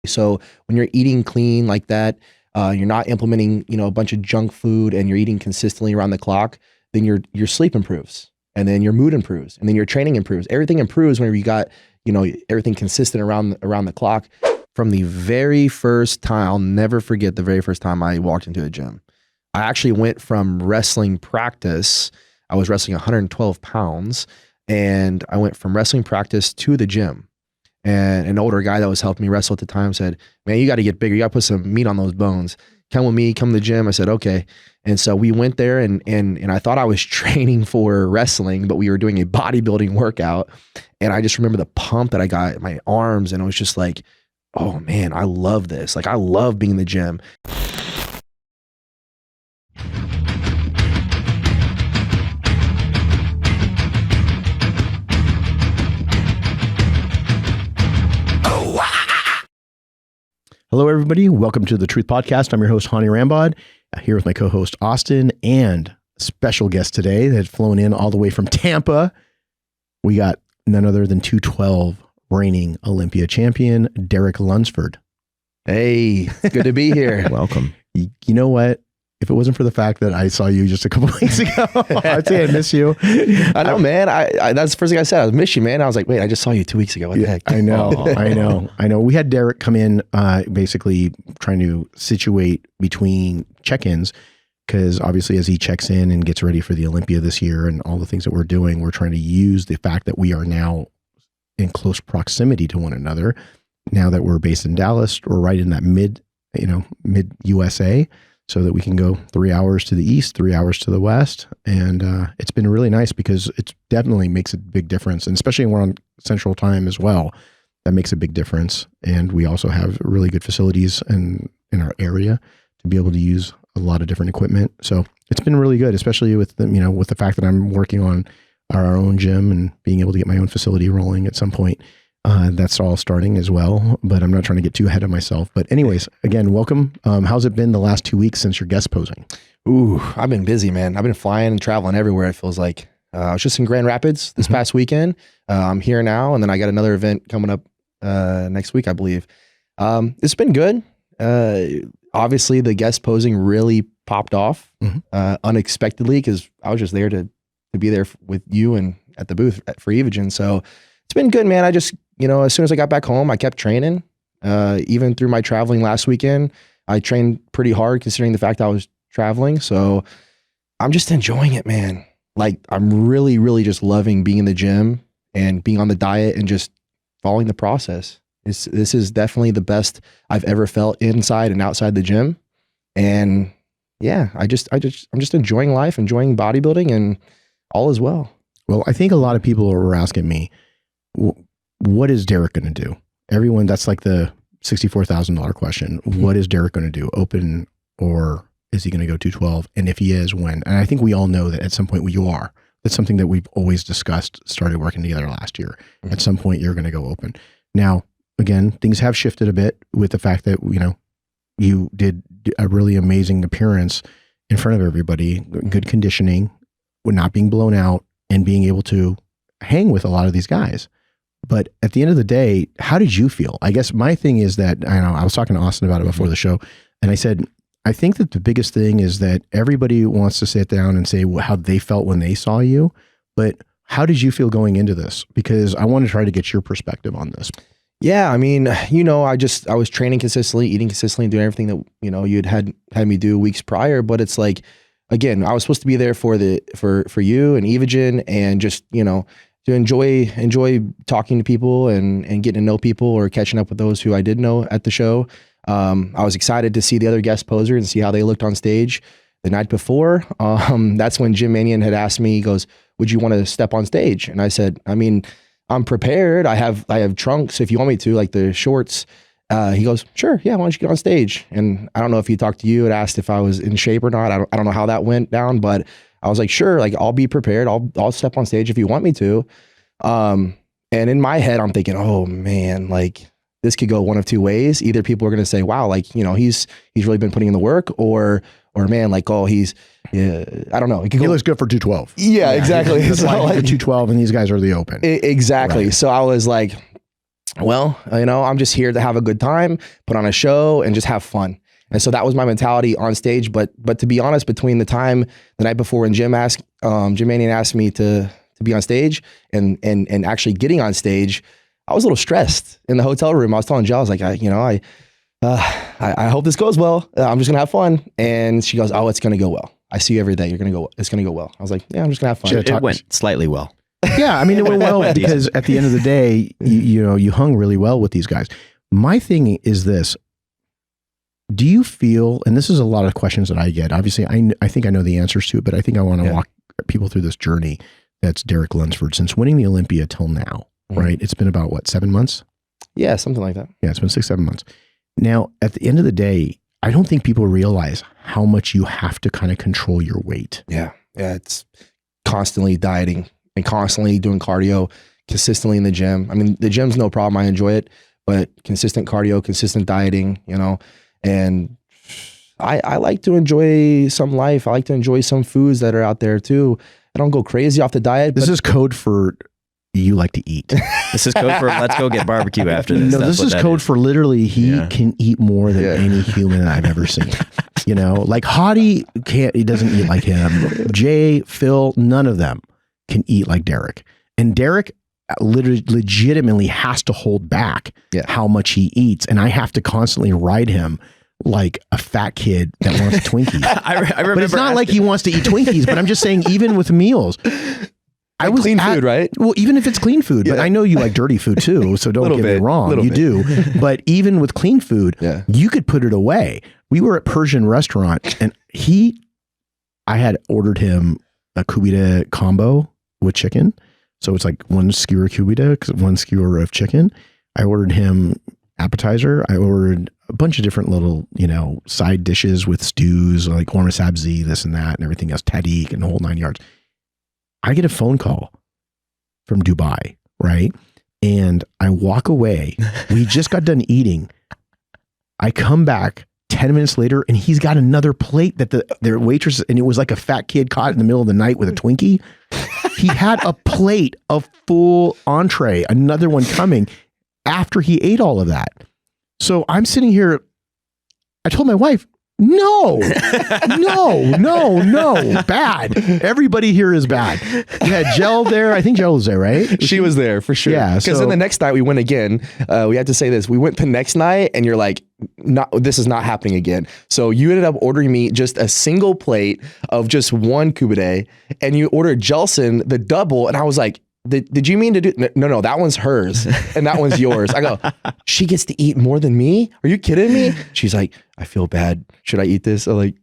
So when you're eating clean like that, you're not implementing, a bunch of junk food, and you're eating consistently around the clock, then your sleep improves, and then your mood improves, and then your training improves. Everything improves whenever you got, everything consistent around the clock. From the very first time, I'll never forget the very first time I walked into a gym. I actually went from wrestling practice. I was wrestling 112 pounds, and I went from wrestling practice to the gym. And an older guy that was helping me wrestle at the time said, "Man, you got to get bigger. You got to put some meat on those bones. Come with me, come to the gym." I said, "Okay." And so we went there, and I thought I was training for wrestling, but we were doing a bodybuilding workout. And I just remember the pump that I got in my arms, and it was just like, oh man, I love this. Like, I love being in the gym. Hello, everybody. Welcome to the Truth Podcast. I'm your host, Hani Rambod, here with my co-host, Austin, and special guest today that had flown in all the way from Tampa. We got none other than 212 reigning Olympia champion, Derek Lunsford. Hey, good to be here. Welcome. You know what? If it wasn't for the fact that I saw you just a couple weeks ago, I'd say I miss you. I know, man. I that's the first thing I said. I miss you, man. I was like, wait, I just saw you 2 weeks ago. What the heck? I know. We had Derek come in, basically trying to situate between check-ins, because obviously as he checks in and gets ready for the Olympia this year and all the things that we're doing, we're trying to use the fact that we are now in close proximity to one another. Now that we're based in Dallas, we're right in that mid USA, so that we can go 3 hours to the east, 3 hours to the west. And it's been really nice because it definitely makes a big difference. And especially when we're on Central Time as well, that makes a big difference. And we also have really good facilities in our area to be able to use a lot of different equipment. So it's been really good, especially with the fact that I'm working on our own gym and being able to get my own facility rolling at some point. That's all starting as well, but I'm not trying to get too ahead of myself. But anyways, again, welcome. How's it been the last 2 weeks since your guest posing? Ooh, I've been busy, man. I've been flying and traveling everywhere, it feels like. I was just in Grand Rapids this past weekend. I'm here now, and then I got another event coming up next week, I believe. It's been good. Obviously, the guest posing really popped off unexpectedly, because I was just there to be there with you and at the booth for Evogen. So it's been good, man. I just, as soon as I got back home, I kept training. Even through my traveling last weekend, I trained pretty hard considering the fact I was traveling. So I'm just enjoying it, man. Like, I'm really, really just loving being in the gym and being on the diet and just following the process. This is definitely the best I've ever felt inside and outside the gym. And yeah, I'm just enjoying life, enjoying bodybuilding, and all is well. Well, I think a lot of people were asking me, what is Derek going to do? Everyone, that's like the $64,000 question. What is Derek going to do? Open, or is he going to go 212? And if he is, when? And I think we all know that at some point you are. That's something that we've always discussed, started working together last year. At some point you're going to go open. Now, again, things have shifted a bit with the fact that, you did a really amazing appearance in front of everybody, good conditioning, with not being blown out, and being able to hang with a lot of these guys. But at the end of the day, how did you feel? I guess my thing is that, I was talking to Austin about it before the show, and I said, I think that the biggest thing is that everybody wants to sit down and say how they felt when they saw you, but how did you feel going into this? Because I want to try to get your perspective on this. Yeah, I mean, I was training consistently, eating consistently, doing everything that, you had me do weeks prior. But it's like, again, I was supposed to be there for you and Evogen, and just, to enjoy talking to people and getting to know people, or catching up with those who I did know at the show. I was excited to see the other guest poser and see how they looked on stage the night before. That's when Jim Manion had asked me, he goes, "Would you want to step on stage?" And I said, I mean, I'm prepared. I have trunks if you want me to, like the shorts. He goes, "Sure, yeah, why don't you get on stage?" And I don't know if he talked to you and asked if I was in shape or not. I don't know how that went down, but I was like, sure, like, I'll be prepared. I'll step on stage if you want me to. And in my head, I'm thinking, oh man, like, this could go one of two ways. Either people are going to say, wow, like, he's really been putting in the work, or man, like, oh, I don't know. He looks good for 212. Yeah, exactly. It's like 212, and these guys are the open. Exactly. Right. So I was like, well, I'm just here to have a good time, put on a show, and just have fun. And so that was my mentality on stage. But to be honest, between the night before when Jim Manion asked me to be on stage and actually getting on stage, I was a little stressed in the hotel room. I was telling Jill, I was like, I hope this goes well. I'm just gonna have fun. And she goes, oh, it's gonna go well. I see you every day. It's gonna go well. I was like, yeah, I'm just gonna have fun. It went slightly well. Yeah, I mean, it went well because at the end of the day, you hung really well with these guys. My thing is this. Do you feel, and this is a lot of questions that I get, obviously I think I know the answers to it, but I think I want to walk people through this journey that's Derek Lunsford since winning the Olympia till now, right? It's been about what, 7 months? Yeah, something like that. Yeah, it's been 6, 7 months. Now, at the end of the day, I don't think people realize how much you have to kind of control your weight. Yeah, it's constantly dieting and constantly doing cardio, consistently in the gym. I mean, the gym's no problem. I enjoy it, but consistent cardio, consistent dieting, and I like to enjoy some life. I like to enjoy some foods that are out there too. I don't go crazy off the diet. This is code for you like to eat. This is code for let's go get barbecue after this. No, this is code for literally he can eat more than any human I've ever seen. Like Hottie he doesn't eat like him. Jay, Phil, none of them can eat like Derek. And Derek literally legitimately has to hold back how much he eats. And I have to constantly ride him like a fat kid that wants Twinkies. I remember, but it's not like he wants to eat Twinkies, but I'm just saying, even with meals, I was clean food, right? Well, even if it's clean food, but I know you like dirty food too, so don't get me wrong. You do. But even with clean food, you could put it away. We were at Persian restaurant and I had ordered him a kubita combo with chicken. So it's like 1 skewer kubita, 1 skewer of chicken. I ordered him appetizer. I ordered a bunch of different little, side dishes with stews, like korma sabzi, this and that, and everything else, tahdig and the whole 9 yards. I get a phone call from Dubai, right? And I walk away. We just got done eating. I come back 10 minutes later and he's got another plate that their waitress, and it was like a fat kid caught in the middle of the night with a Twinkie. He had a plate of full entree, another one coming after he ate all of that. So I'm sitting here. I told my wife, no, bad. Everybody here is bad. You had Jell there. I think Jell was there, right? She was there for sure. Yeah. Because then the next night we went again. We had to say this. We went the next night and you're like, this is not happening again. So you ended up ordering me just a single plate of just 1 kubide, and you ordered Jelson the double. And I was like, did you mean to do? No, that one's hers and that one's yours. I go, she gets to eat more than me? Are you kidding me? She's like, I feel bad. Should I eat this? I'm like,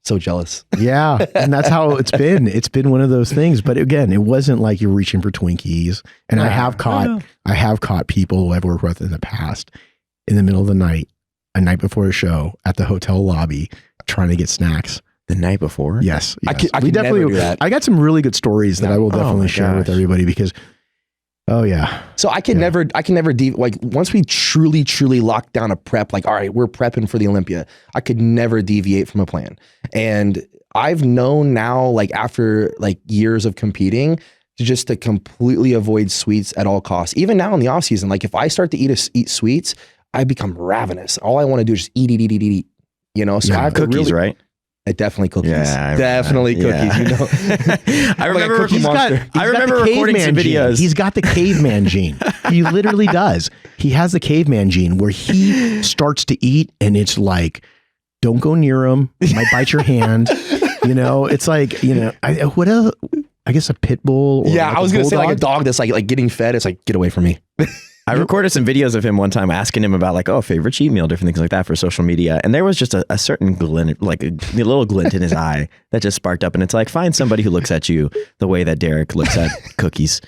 so jealous. Yeah. And that's how it's been. It's been one of those things. But again, it wasn't like you're reaching for Twinkies. And I have caught people who I've worked with in the past in the middle of the night, a night before a show at the hotel lobby, trying to get snacks. The night before? Yes. I could never do that. I got some really good stories that I will definitely share with everybody because, So I can never, like once we truly lock down a prep, like, all right, we're prepping for the Olympia, I could never deviate from a plan. And I've known now, like after like years of competing, to completely avoid sweets at all costs. Even now in the off season, like if I start to eat sweets, I become ravenous. All I want to do is just eat. So I have cookies, right? Definitely cookies. Yeah, definitely cookies. I remember recording some videos. He's got the caveman gene. He literally does. He has the caveman gene where he starts to eat and it's like, don't go near him. He might bite your hand. It's like, what else? I guess a pit bull. Or I was going to say like a dog that's like getting fed. It's like, get away from me. I recorded some videos of him one time asking him about like, favorite cheat meal, different things like that for social media. And there was just a certain glint, like a little glint in his eye that just sparked up. And it's like, find somebody who looks at you the way that Derek looks at cookies.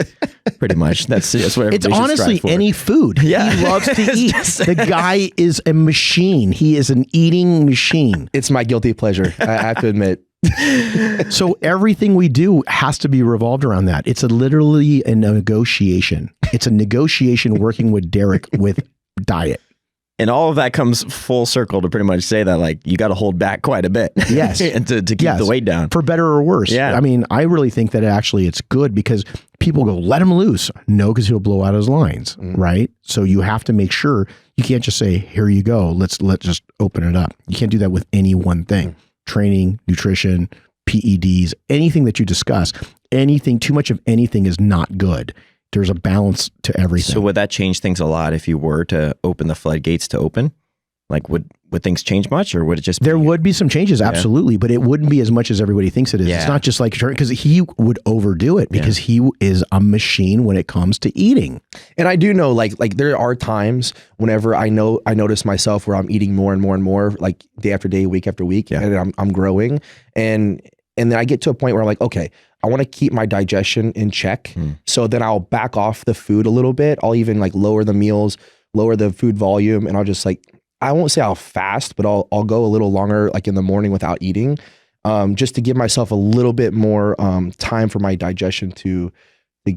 Pretty much. That's what everybody It's honestly any food. Yeah. He loves to eat. The guy is a machine. He is an eating machine. It's my guilty pleasure. I have to admit. So everything we do has to be revolved around that. It's literally a negotiation. It's a negotiation working with Derek with diet. And all of that comes full circle to pretty much say that like you got to hold back quite a bit. Yes. and to keep the weight down. For better or worse. Yeah. I mean, I really think that actually it's good because people go, let him loose. No, because he'll blow out his lines, right? So you have to make sure you can't just say, here you go. Let's just open it up. You can't do that with any one thing. Training, nutrition, PEDs, anything that you discuss, anything, too much of anything is not good. There's a balance to everything. So would that change things a lot if you were to open the floodgates to open? Like would things change much, or would it just There would be some changes, absolutely, but it wouldn't be as much as everybody thinks it is. Yeah. It's not just like, because he would overdo it because he is a machine when it comes to eating. And I do know like there are times whenever I notice myself where I'm eating more and more and more, like day after day, week after week, and I'm growing. And then I get to a point where I'm like, okay, I want to keep my digestion in check. So then I'll back off the food a little bit. I'll even like lower the meals, lower the food volume. And I'll just like, I won't say I'll fast, but I'll go a little longer, like in the morning without eating, just to give myself a little bit more time for my digestion to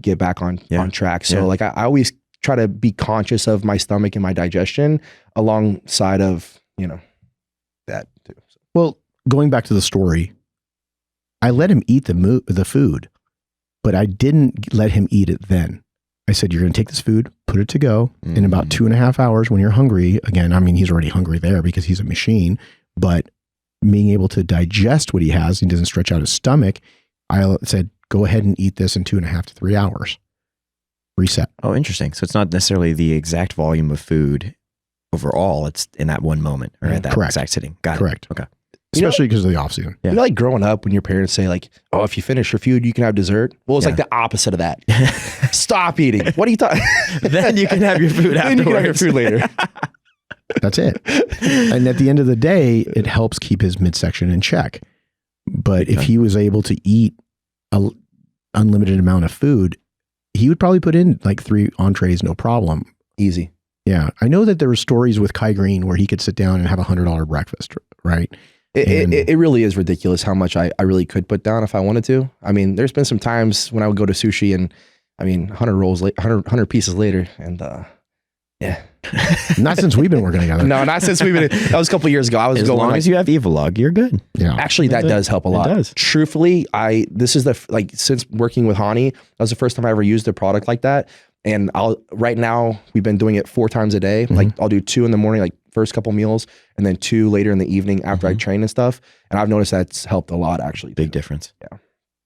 get back on track. So like I always try to be conscious of my stomach and my digestion alongside of, that too. So. Well, going back to the story, I let him eat the food, but I didn't let him eat it then. I said, you're going to take this food, put it to go in about 2.5 hours when you're hungry. Again, I mean, he's already hungry there because he's a machine, but being able to digest what he has, he doesn't stretch out his stomach. I said, go ahead and eat this in 2.5 to 3 hours. Reset. Oh, interesting. So it's not necessarily the exact volume of food overall. It's in that one moment or at that exact sitting. Got it. Correct. Okay. Especially because of the off season. You know, like growing up when your parents say like, oh, if you finish your food, you can have dessert. Well, it's like the opposite of that. Stop eating. What are you talking? Then you can have your food afterwards. Then you can have your food later. That's it. And at the end of the day, it helps keep his midsection in check. But if he was able to eat an unlimited amount of food, he would probably put in like 3 entrees, no problem. Easy. Yeah. I know that there were stories with Kai Green where he could sit down and have $100 breakfast, right? It really is ridiculous how much I really could put down if I wanted to. I mean, there's been some times when I would go to sushi and I mean, 100 pieces later. And yeah. Not since we've been working together. No, not since we've been, that was a couple of years ago. I was as long as you have Evolog, you're good. Yeah. Actually, that does help a lot. It does. Truthfully, this is since working with Hani, that was the first time I ever used a product like that. And right now we've been doing it 4 times a day. Like I'll do 2 in the morning, like first couple meals, and then 2 later in the evening after I train and stuff. And I've noticed that's helped a lot actually. Big difference. Yeah.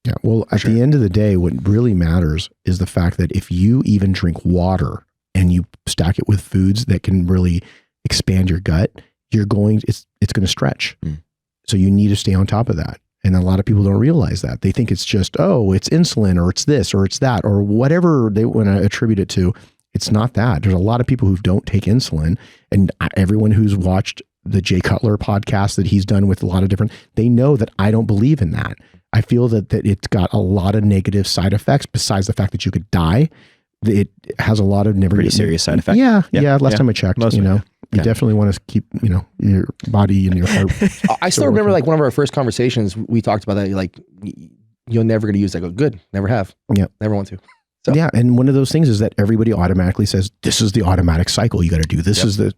Yeah. Well, at the end of the day, what really matters is the fact that if you even drink water and you stack it with foods that can really expand your gut, it's going to stretch. So you need to stay on top of that. And a lot of people don't realize that. They think it's just, oh, it's insulin or it's this or it's that or whatever they want to attribute it to. It's not that. There's a lot of people who don't take insulin, and everyone who's watched the Jay Cutler podcast that he's done with a lot of different, they know that I don't believe in that. I feel that it's got a lot of negative side effects besides the fact that you could die. It has a lot of pretty serious side effects. Yeah. Last time I checked, you definitely want to keep, your body and your heart. I still remember like one of our first conversations, we talked about that. You're like, you're never going to use that. I go, good. Never have. Yeah. Never want to. So. Yeah. And one of those things is that everybody automatically says, this is the automatic cycle you got to do. This is the,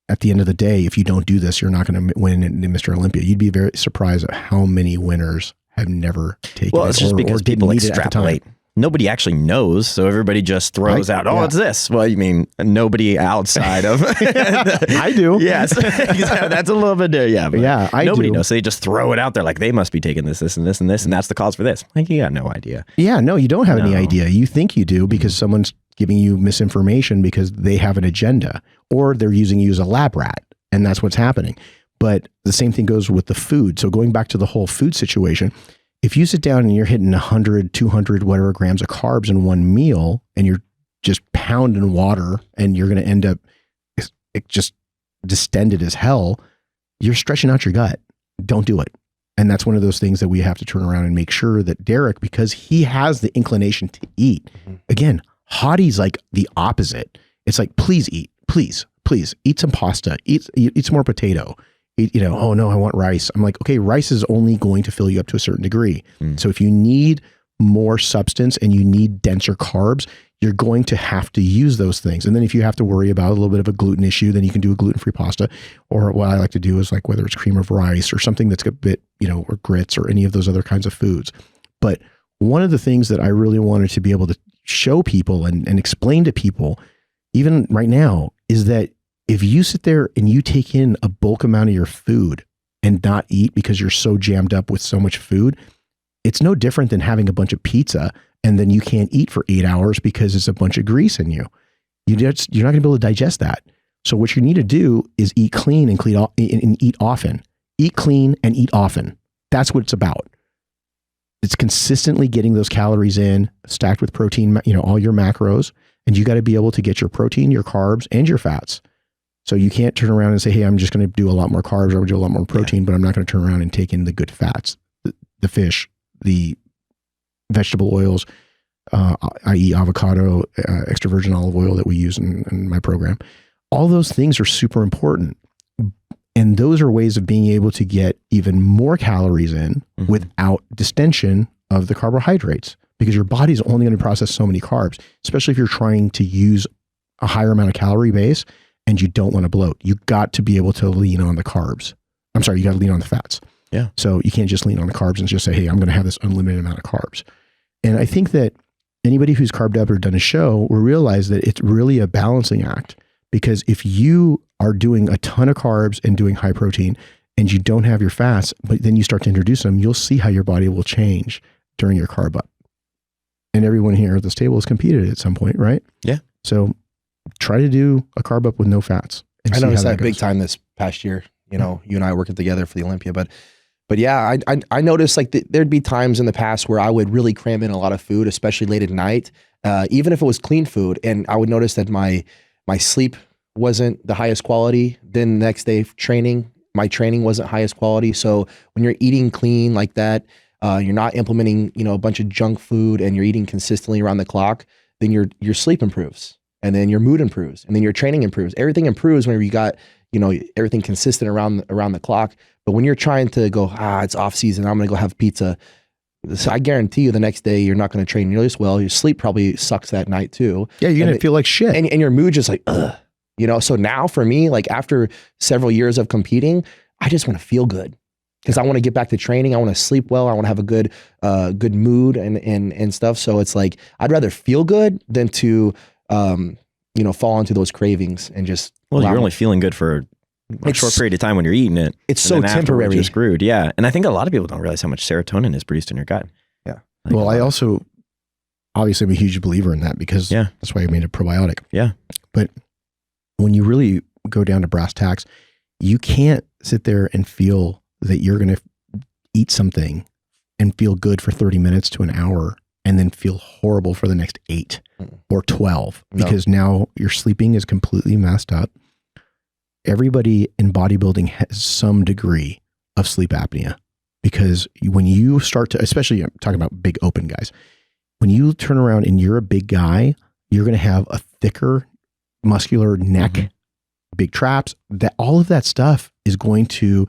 at the end of the day, if you don't do this, you're not going to win in Mr. Olympia. You'd be very surprised at how many winners have never taken it. Well, it's just because people extrapolate. Nobody actually knows, so everybody just throws out, it's this. Well, you mean nobody outside of... I do. Yes. That's a little bit there, yeah. But nobody knows, so they just throw it out there like they must be taking this, and this, and this, and that's the cause for this. Like, you got no idea. Yeah, no, you don't have any idea. You think you do because someone's giving you misinformation because they have an agenda, or they're using you as a lab rat, and that's what's happening. But the same thing goes with the food. So going back to the whole food situation, if you sit down and you're hitting 100, 200, whatever grams of carbs in one meal, and you're just pounding water and you're going to end up just distended as hell, you're stretching out your gut. Don't do it. And that's one of those things that we have to turn around and make sure that Derek, because he has the inclination to eat. Again, Hottie's like the opposite. It's like, please eat, please eat some pasta, eat some more potato. Oh no, I want rice. I'm like, okay, rice is only going to fill you up to a certain degree. So if you need more substance and you need denser carbs, you're going to have to use those things. And then if you have to worry about a little bit of a gluten issue, then you can do a gluten-free pasta. Or what I like to do is like whether it's cream of rice or something that's a bit, or grits or any of those other kinds of foods. But one of the things that I really wanted to be able to show people and explain to people, even right now, is that if you sit there and you take in a bulk amount of your food and not eat because you're so jammed up with so much food, it's no different than having a bunch of pizza and then you can't eat for 8 hours because it's a bunch of grease in you. You're not going to be able to digest that. So what you need to do is eat clean and eat often. Eat clean and eat often. That's what it's about. It's consistently getting those calories in, stacked with protein, all your macros, and you got to be able to get your protein, your carbs, and your fats. So you can't turn around and say, hey, I'm just going to do a lot more carbs, or I'm going to do a lot more protein, but I'm not going to turn around and take in the good fats, the fish, the vegetable oils, i.e. avocado, extra virgin olive oil that we use in my program. All those things are super important. And those are ways of being able to get even more calories in without distension of the carbohydrates, because your body's only going to process so many carbs, especially if you're trying to use a higher amount of calorie base and you don't want to bloat. You got to be able to lean on the carbs. I'm sorry, you got to lean on the fats. Yeah. So you can't just lean on the carbs and just say, hey, I'm going to have this unlimited amount of carbs. And I think that anybody who's carved up or done a show will realize that it's really a balancing act, because if you are doing a ton of carbs and doing high protein and you don't have your fats, but then you start to introduce them, you'll see how your body will change during your carb up. And everyone here at this table has competed at some point, right? Yeah. So try to do a carb up with no fats. I noticed that big time this past year, you and I working together for the Olympia, but yeah, I noticed like there'd be times in the past where I would really cram in a lot of food, especially late at night, even if it was clean food. And I would notice that my sleep wasn't the highest quality. Then the next day my training wasn't highest quality. So when you're eating clean like that, you're not implementing, a bunch of junk food, and you're eating consistently around the clock, then your sleep improves, and then your mood improves, and then your training improves. Everything improves whenever you got, everything consistent around the clock. But when you're trying to go, it's off season, I'm going to go have pizza. So I guarantee you the next day, you're not going to train nearly as well. Your sleep probably sucks that night too. Yeah. You're going to feel like shit. And your mood just like, ugh. So now for me, like after several years of competing, I just want to feel good, because I want to get back to training. I want to sleep well. I want to have a good mood and stuff. So it's like, I'd rather feel good than to, fall into those cravings and just. Well, you're only feeling good for a short period of time when you're eating it. It's so temporary. You're screwed. Yeah. And I think a lot of people don't realize how much serotonin is produced in your gut. Yeah. Well, I also, obviously I'm a huge believer in that, because that's why I made a probiotic. Yeah. But when you really go down to brass tacks, you can't sit there and feel that you're going to eat something and feel good for 30 minutes to an hour and then feel horrible for the next 8 or 12, because now your sleeping is completely messed up. Everybody in bodybuilding has some degree of sleep apnea, because when you start to, especially I'm talking about big open guys, when you turn around and you're a big guy, you're going to have a thicker muscular neck, big traps, that all of that stuff is going to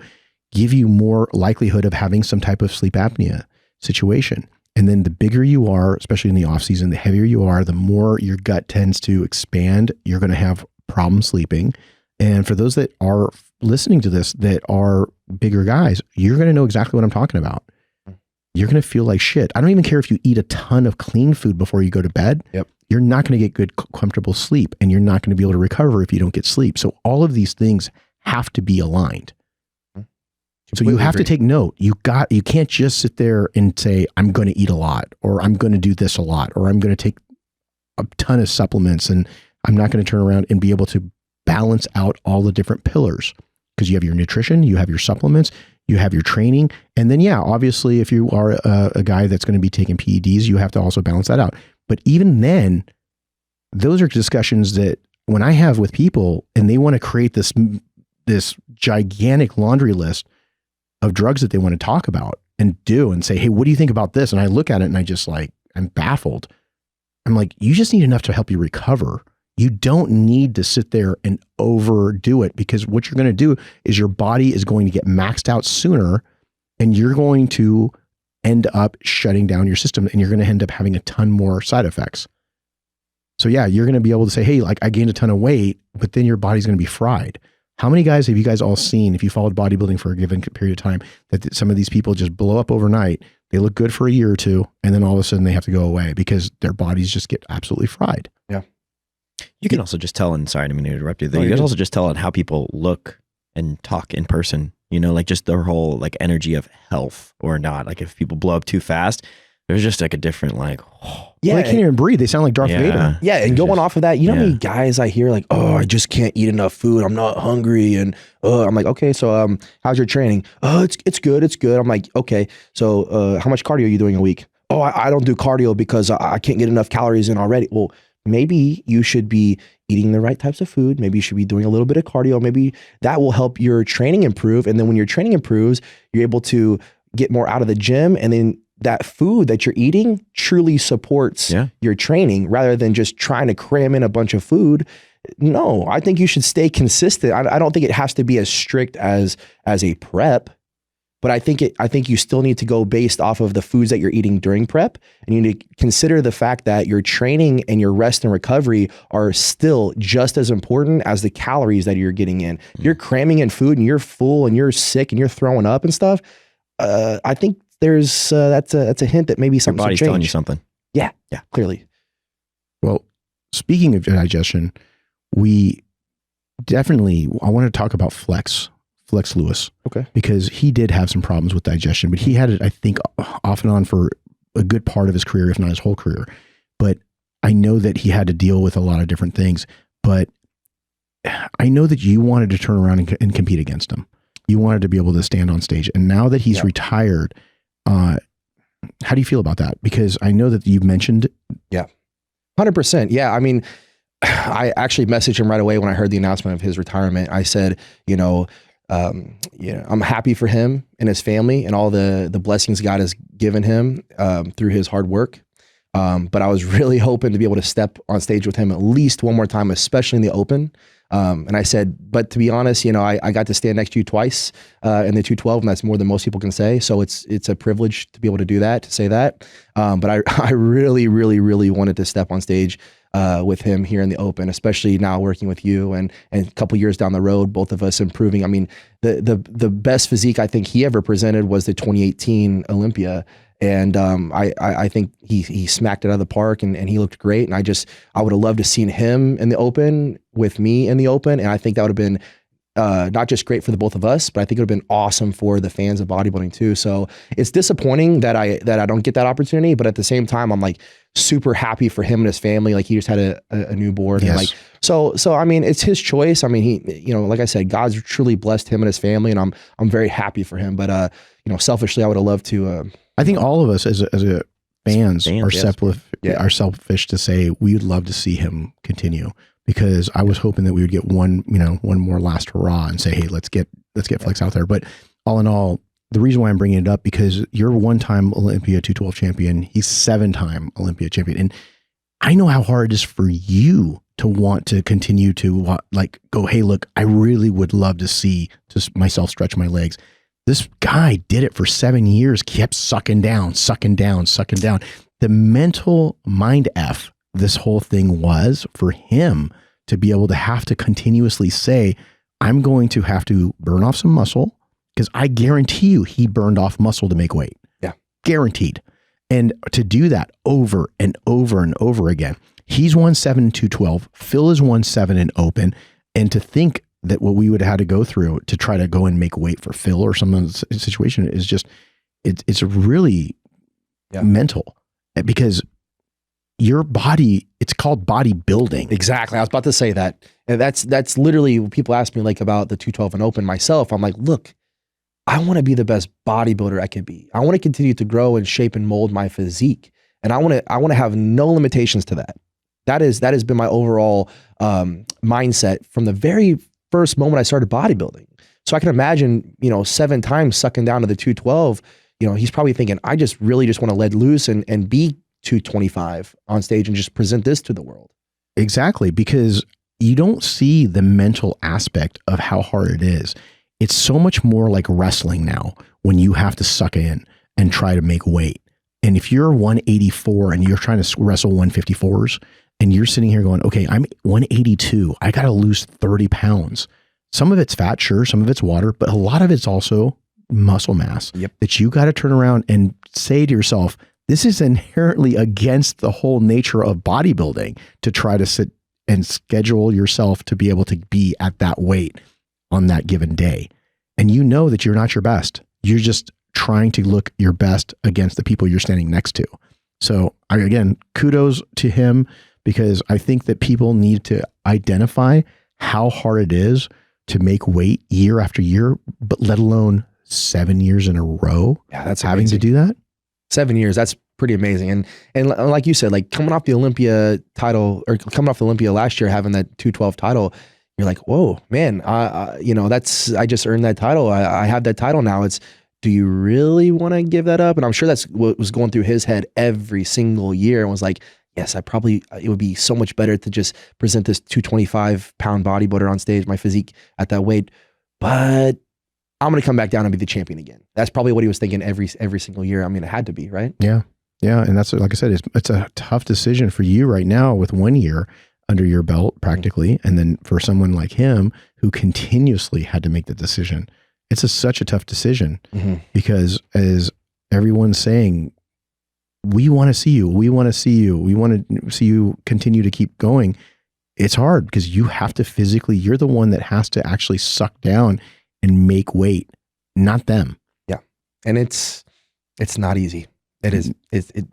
give you more likelihood of having some type of sleep apnea situation. And then the bigger you are, especially in the off season, the heavier you are, the more your gut tends to expand. You're going to have problem sleeping. And for those that are listening to this, that are bigger guys, you're going to know exactly what I'm talking about. You're going to feel like shit. I don't even care if you eat a ton of clean food before you go to bed. Yep. You're not going to get good, comfortable sleep, and you're not going to be able to recover if you don't get sleep. So all of these things have to be aligned. So you have to take note. You can't just sit there and say, I'm going to eat a lot, or I'm going to do this a lot, or I'm going to take a ton of supplements, and I'm not going to turn around and be able to balance out all the different pillars, because you have your nutrition, you have your supplements, you have your training. And then, obviously if you are a guy that's going to be taking PEDs, you have to also balance that out. But even then, those are discussions that when I have with people and they want to create this gigantic laundry list of drugs that they want to talk about and do and say, hey, what do you think about this? And I look at it and I just I'm baffled. I'm like, you just need enough to help you recover. You don't need to sit there and overdo it, because what you're going to do is your body is going to get maxed out sooner, and you're going to end up shutting down your system, and you're going to end up having a ton more side effects. So yeah, you're going to be able to say, hey, like I gained a ton of weight, but then your body's going to be fried. How many guys have you guys all seen, if you followed bodybuilding for a given period of time, that some of these people just blow up overnight? They look good for a year or two, and then all of a sudden they have to go away because their bodies just get absolutely fried. Yeah. You can also just tell, and sorry, I didn't mean to interrupt you. You can also just tell on how people look and talk in person, you know, like just their whole like energy of health or not. Like if people blow up too fast, there's just like a different like, yeah, well, they can't even breathe. They sound like Darth Vader. Yeah, and going off of that, you know how many guys I hear like, oh, I just can't eat enough food. I'm not hungry. And I'm like, okay, so how's your training? Oh, it's good. It's good. I'm like, okay, so how much cardio are you doing a week? Oh, I don't do cardio because I can't get enough calories in already. Well, maybe you should be eating the right types of food. Maybe you should be doing a little bit of cardio. Maybe that will help your training improve. And then when your training improves, you're able to get more out of the gym, and then that food that you're eating truly supports your training rather than just trying to cram in a bunch of food. No, I think you should stay consistent. I don't think it has to be as strict as a prep, but I think you still need to go based off of the foods that you're eating during prep, and you need to consider the fact that your training and your rest and recovery are still just as important as the calories that you're getting in. You're cramming in food and you're full and you're sick and you're throwing up and stuff. I think there's that's a hint that maybe something's body's telling you something. Yeah, clearly. Well, speaking of digestion, we definitely, I want to talk about Flex Lewis. Okay. Because he did have some problems with digestion, but he had it, I think, off and on for a good part of his career, if not his whole career. But I know that he had to deal with a lot of different things, but I know that you wanted to turn around and compete against him. You wanted to be able to stand on stage. And now that he's retired, how do you feel about that? Because I know that you've mentioned. Yeah. 100%. Yeah. I mean, I actually messaged him right away when I heard the announcement of his retirement. I said, I'm happy for him and his family and all the blessings God has given him through his hard work. But I was really hoping to be able to step on stage with him at least one more time, especially in the open. And I said, but to be honest, I got to stand next to you twice in the 212, and that's more than most people can say. So it's a privilege to be able to do that, to say that. But I really, really, really wanted to step on stage with him here in the open, especially now working with you and a couple years down the road, both of us improving. I mean, the best physique I think he ever presented was the 2018 Olympia. And I think he smacked it out of the park, and he looked great. And I would have loved to seen him in the open with me in the open. And I think that would have been not just great for the both of us, but I think it would have been awesome for the fans of bodybuilding too. So it's disappointing that I don't get that opportunity, but at the same time, I'm like super happy for him and his family. Like he just had a newborn. Yes. And like, so I mean, it's his choice. I mean, he, like I said, God's truly blessed him and his family, and I'm very happy for him. But selfishly, I would have loved to. I think all of us as a fans are selfish to say we would love to see him continue, because I was hoping that we would get one more last hurrah and say, hey, let's get Flex out there. But all in all, the reason why I'm bringing it up, because you're one-time Olympia 212 champion, he's 7-time Olympia champion, and I know how hard it is for you to want to continue to go, hey, look, I really would love to see just myself stretch my legs. This guy did it for 7 years, kept sucking down. The mental mind F this whole thing was for him to be able to have to continuously say, I'm going to have to burn off some muscle, because I guarantee you he burned off muscle to make weight. Yeah. Guaranteed. And to do that over and over and over again, he's won 7 in 212. Phil is 1-7 in open. And to think that what we would have had to go through to try to go and make weight for Phil or some situation is just, it's really mental, because your body, it's called bodybuilding. Exactly. I was about to say that. And that's literally when people ask me like about the 212 and open myself. I'm like, look, I want to be the best bodybuilder I can be. I want to continue to grow and shape and mold my physique. And I want to have no limitations to that. That has been my overall mindset from the very first moment I started bodybuilding. So I can imagine, 7 times sucking down to the 212, he's probably thinking, I just really want to let loose and be 225 on stage and just present this to the world. Exactly. Because you don't see the mental aspect of how hard it is. It's so much more like wrestling now, when you have to suck in and try to make weight. And if you're 184 and you're trying to wrestle 154s, And you're sitting here going, okay, I'm 182. I got to lose 30 pounds. Some of it's fat, sure. Some of it's water, but a lot of it's also muscle mass that you got to turn around and say to yourself, this is inherently against the whole nature of bodybuilding to try to sit and schedule yourself to be able to be at that weight on that given day. And you know that you're not your best. You're just trying to look your best against the people you're standing next to. So again, kudos to him, because I think that people need to identify how hard it is to make weight year after year, but let alone 7 years in a row. Yeah, that's having amazing. to do that. 7 years, that's pretty amazing. And like you said, like coming off the Olympia title, or coming off the Olympia last year, having that 212 title, you're like, whoa, man, you know, I just earned that title. I have that title now. Do you really want to give that up? And I'm sure that's what was going through his head every single year, and was like, yes, it would be so much better to just present this 225-pound bodybuilder on stage, my physique at that weight, but I'm going to come back down and be the champion again. That's probably what he was thinking every single year. I mean, it had to be, right? Yeah. Yeah. And that's, like I said, it's a tough decision for you right now with 1 year under your belt practically. And then for someone like him who continuously had to make the decision, it's such a tough decision because, as everyone's saying, we want to see you. We want to see you. We want to see you continue to keep going. It's hard because you have to physically, you're the one that has to actually suck down and make weight, not them. Yeah. And it's not easy. It is.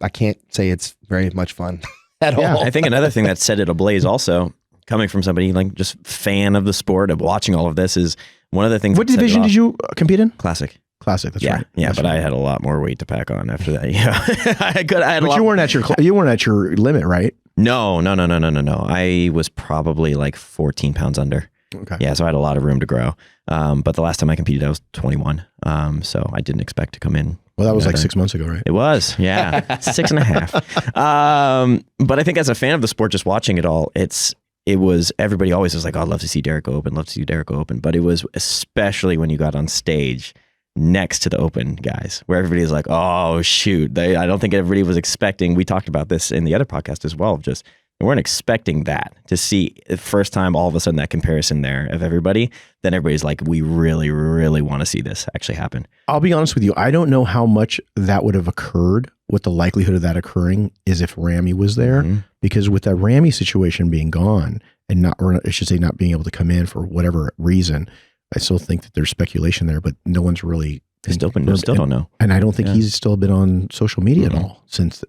I can't say it's very much fun at all. I think another thing that set it ablaze also, coming from somebody like just fan of the sport, of watching all of this, is one of the things. What division did you compete in? Classic. Classic. That's right. Yeah. That's but right. I had a lot more weight to pack on after that. Yeah. But you weren't at your limit, right? No. I was probably like 14 pounds under. Okay. Yeah. So I had a lot of room to grow. But the last time I competed, I was 21. So I didn't expect to come in. Well, that was like 6 months ago, right? It was. Yeah. 6.5. But I think as a fan of the sport, just watching it all, it was, everybody always was like, oh, I'd love to see Derek go open, love to see Derek go open. But it was especially when you got on stage next to the open guys, where everybody's like, oh, shoot. I don't think everybody was expecting, we talked about this in the other podcast as well, just we weren't expecting that, to see the first time all of a sudden that comparison there of everybody. Then everybody's like, we really, really want to see this actually happen. I'll be honest with you. I don't know how much that would have occurred, what the likelihood of that occurring is if Ramy was there, because with that Ramy situation being gone and not, or I should say not being able to come in for whatever reason, I still think that there's speculation there, but no one's really Still don't know. And I don't think he's still been on social media at all since,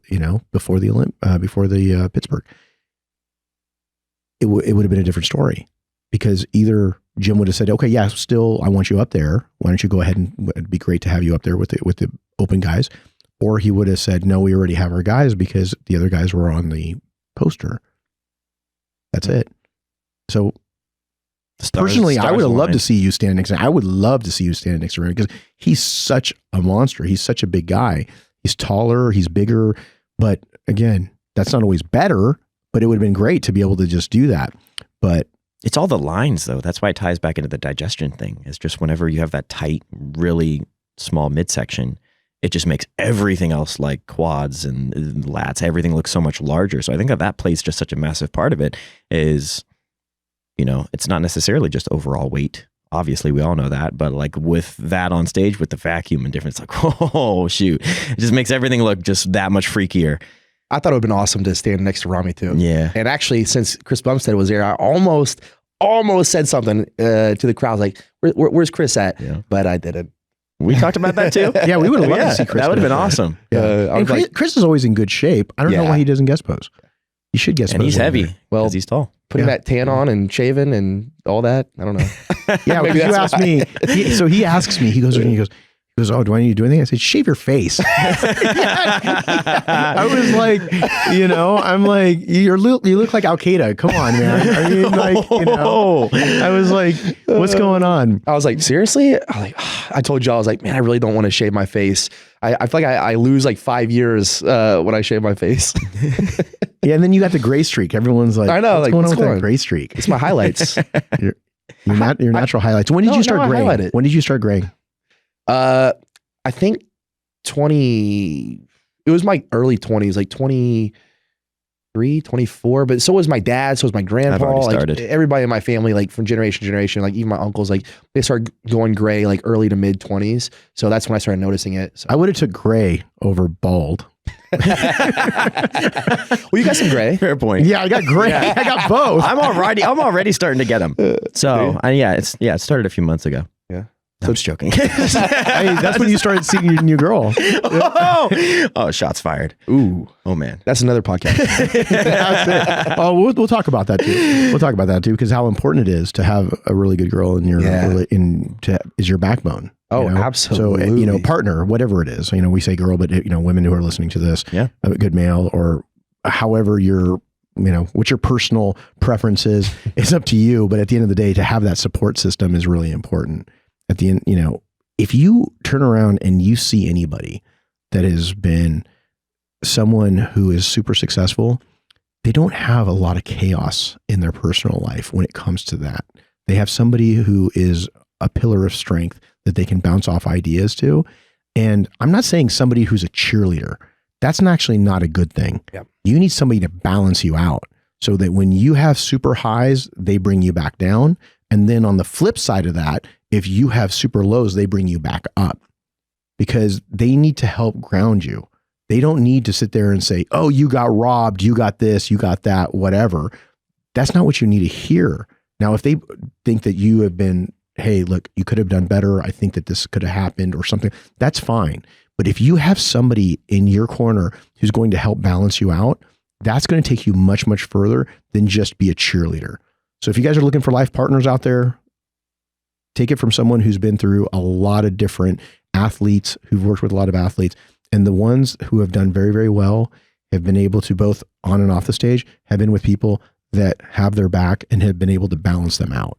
before the Pittsburgh. It would have been a different story, because either Jim would have said, okay, yeah, still, I want you up there. Why don't you go ahead, and it'd be great to have you up there with the open guys. Or he would have said, no, we already have our guys because the other guys were on the poster. That's it. So personally, I would have loved to see you stand next to him. I would love to see you stand next to him because he's such a monster. He's such a big guy. He's taller, he's bigger. But again, that's not always better, but it would have been great to be able to just do that. But it's all the lines, though. That's why it ties back into the digestion thing. It's just whenever you have that tight, really small midsection, it just makes everything else, like quads and lats, everything looks so much larger. So I think that plays just such a massive part of it is, it's not necessarily just overall weight. Obviously, we all know that. But like with that on stage, with the vacuum and different, it's like, oh, shoot. It just makes everything look just that much freakier. I thought it would have been awesome to stand next to Ramy too. Yeah. And actually, since Chris Bumstead was there, I almost said something to the crowd, like, where's Chris at? Yeah. But I didn't. We talked about that too. Yeah, we would have loved to see Chris. That would have been awesome. Yeah. And Chris is always in good shape. I don't know why he doesn't guest pose. He should guest pose. And he's heavy. Well, he's tall. Putting that tan on and shaving and all that. I don't know. Yeah, because you asked me. So he asks me. He goes, oh, do I need to do anything? I said, shave your face. I was like, I'm like, you look like Al Qaeda. Come on, man. Are you like, I was like, what's going on? I was like, seriously? I told you, I was like, man, I really don't want to shave my face. I feel like I lose like 5 years when I shave my face. Yeah, and then you got the gray streak. Everyone's like, I know, what's going on with that gray streak? It's my highlights. Your natural highlights. When did you start graying? When did you start graying? I think it was my early 20s, like 20, 24, but so was my dad, so was my grandpa. I've already started. Like everybody in my family, like from generation to generation, like even my uncles, like they started going gray like early to mid 20s. So that's when I started noticing it. So. I would have took gray over bald. Well, you got some gray. Fair point. Yeah, I got gray. Yeah. I got both. I'm already starting to get them. So it started a few months ago. Yeah. I'm just joking. Hey, that's when you started seeing your new girl. Oh, shots fired. Ooh. Oh man. That's another podcast. That's it. Oh, we'll talk about that too. We'll talk about that too, because how important it is to have a really good girl in your is your backbone. Oh, absolutely. So, partner, whatever it is, we say girl, but women who are listening to this, a good male, or however what your personal preference is, it's up to you. But at the end of the day, to have that support system is really important. At the end, if you turn around and you see anybody that has been someone who is super successful, they don't have a lot of chaos in their personal life when it comes to that. They have somebody who is a pillar of strength that they can bounce off ideas to. And I'm not saying somebody who's a cheerleader. That's actually not a good thing. Yep. You need somebody to balance you out so that when you have super highs, they bring you back down. And then on the flip side of that, if you have super lows, they bring you back up, because they need to help ground you. They don't need to sit there and say, oh, you got robbed, you got this, you got that, whatever. That's not what you need to hear. Now, if they think that you have been, hey, look, you could have done better, I think that this could have happened or something, that's fine. But if you have somebody in your corner who's going to help balance you out, that's going to take you much, much further than just be a cheerleader. So if you guys are looking for life partners out there, take it from someone who's been through a lot of different athletes, who've worked with a lot of athletes, and the ones who have done very, very well have been able to, both on and off the stage, have been with people that have their back and have been able to balance them out.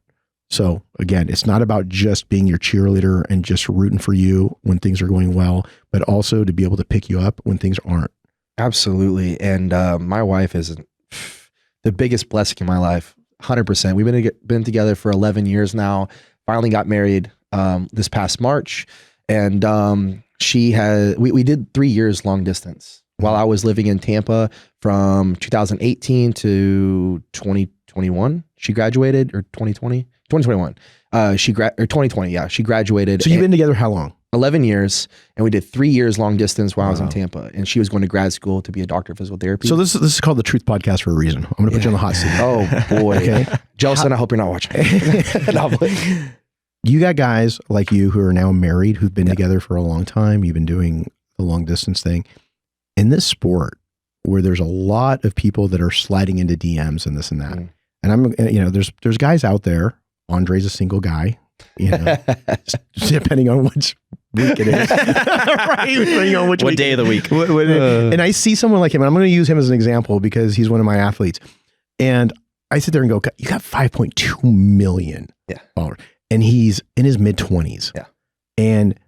So again, it's not about just being your cheerleader and just rooting for you when things are going well, but also to be able to pick you up when things aren't. Absolutely. And my wife is the biggest blessing in my life. 100%. We've been together for 11 years now. Finally got married this past March, and we did 3 years long distance while I was living in Tampa from 2018 to 2021. She graduated, or 2021. Or 2020. Yeah, she graduated. So you've been together how long? 11 years, and we did 3 years long distance while I was in Tampa, and she was going to grad school to be a doctor of physical therapy. So this is called the Truth Podcast for a reason. I'm going to put you on the hot seat. Oh boy. Okay. Jelson, I hope you're not watching. You got guys like you who are now married, who've been together for a long time. You've been doing the long distance thing. In this sport, where there's a lot of people that are sliding into DMs and this and that. And there's guys out there. Andre's a single guy, depending on which week it is. Right? Depending on which day of the week. And I see someone like him, and I'm going to use him as an example because he's one of my athletes. And I sit there and go, you got 5.2 million followers. And he's in his mid-20s. Yeah. And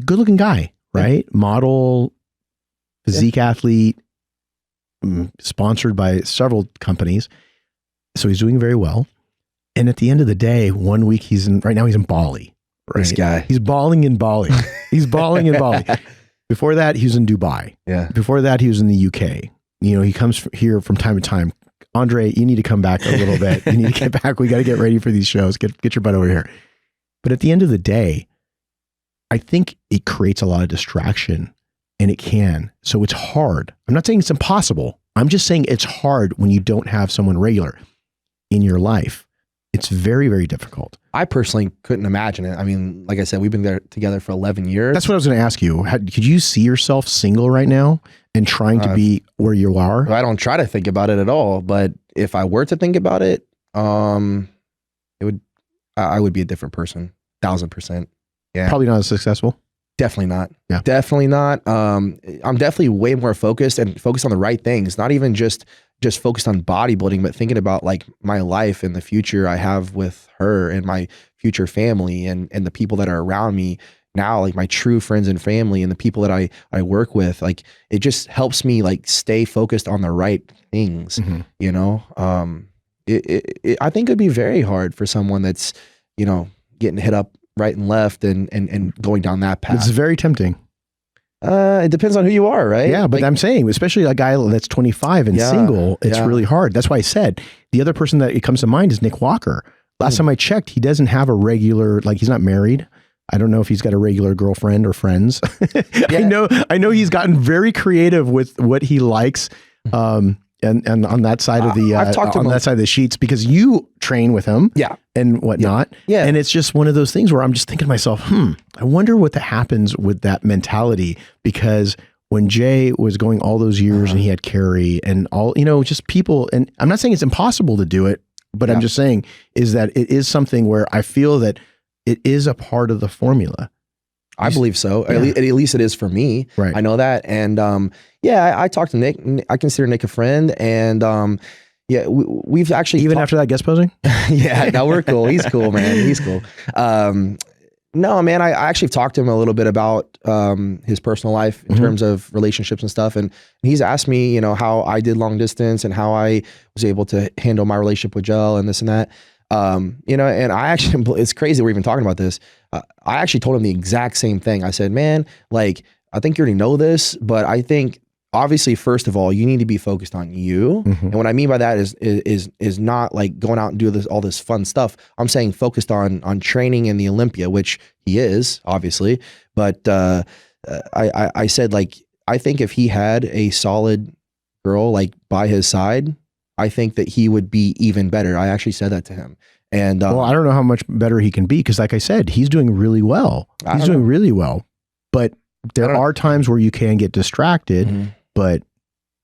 good looking guy, right? Yeah. Model, physique athlete, sponsored by several companies. So he's doing very well. And at the end of the day, 1 week right now he's in Bali. Right? This guy. He's balling in Bali. He's balling in Bali. Before that, he was in Dubai. Yeah. Before that, he was in the UK. He comes here from time to time. Andre, you need to come back a little bit. You need to get back. We got to get ready for these shows. Get your butt over here. But at the end of the day, I think it creates a lot of distraction, and it can. So it's hard. I'm not saying it's impossible. I'm just saying it's hard when you don't have someone regular in your life. It's very, very difficult. I personally couldn't imagine it. I mean, like I said, we've been there together for 11 years. That's what I was going to ask you. Could you see yourself single right now and trying to be where you are? I don't try to think about it at all, but if I were to think about it, I would be a different person. 1,000%. Yeah. Probably not as successful. Definitely not. Yeah. Definitely not. I'm definitely way more focused on the right things. Not even just focused on bodybuilding, but thinking about like my life and the future I have with her and my future family and the people that are around me now, like my true friends and family and the people that I work with. Like it just helps me like stay focused on the right things. Mm-hmm. I think it'd be very hard for someone that's, getting hit up right and left and going down that path. It's very tempting. It depends on who you are, right? Yeah, but Like, I'm saying, especially a guy that's 25 and Yeah, single, it's yeah. really hard. That's why I said the other person that it comes to mind is Nick Walker. Last time I checked, he doesn't have a regular, like he's not married. I don't know if he's got a regular girlfriend or friends. I know he's gotten very creative with what he likes. And on that side of the I've talked to on him that side of the sheets, because you train with him, Yeah. and whatnot, Yeah. and it's just one of those things where I'm just thinking to myself, I wonder what happens with that mentality, because when Jay was going all those years and he had Carrie and all, just people, and I'm not saying it's impossible to do it, but I'm just saying is that it is something where I feel that it is a part of the formula. I believe so. Yeah. At least it is for me. Right. I know that. And I talked to Nick. I consider Nick a friend. And we've actually Even after that guest posing? yeah, no, we're cool. He's cool, man. He's cool. No, man, I actually talked to him a little bit about his personal life in terms of relationships and stuff. And he's asked me, how I did long distance and how I was able to handle my relationship with Jill and this and that. And I actually, it's crazy we're even talking about this. I actually told him the exact same thing. I said, man, like, I think you already know this, but I think obviously, first of all, you need to be focused on you. And what I mean by that is not like going out and do all this fun stuff. I'm saying focused on training in the Olympia, which he is obviously. But I said, like, I think if he had a solid girl like by his side, I think that he would be even better. I actually said that to him. And well, I don't know how much better he can be, because like I said, he's doing really well. He's doing really well. But there are times where you can get distracted, but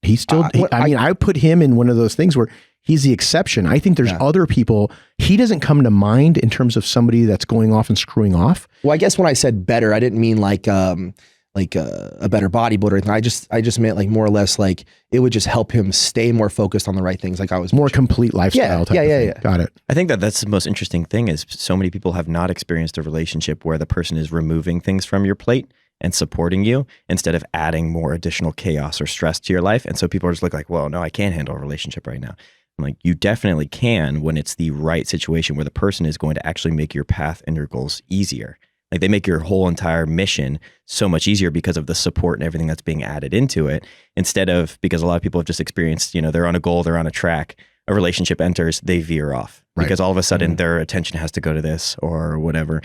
he's still, I put him in one of those things where he's the exception. I think there's other people, he doesn't come to mind in terms of somebody that's going off and screwing off. Well, I guess when I said better, I didn't mean like a better bodybuilder. I just meant like more or less like it would just help him stay more focused on the right things. Like I was more complete lifestyle type of thing. Got it. I think that's the most interesting thing is so many people have not experienced a relationship where the person is removing things from your plate and supporting you instead of adding more additional chaos or stress to your life. And so people are just like, well, no, I can't handle a relationship right now. I'm like, you definitely can when it's the right situation where the person is going to actually make your path and your goals easier. Like they make your whole entire mission so much easier because of the support and everything that's being added into it, instead of, because a lot of people have just experienced, they're on a goal, they're on a track, a relationship enters, they veer off because all of a sudden their attention has to go to this or whatever.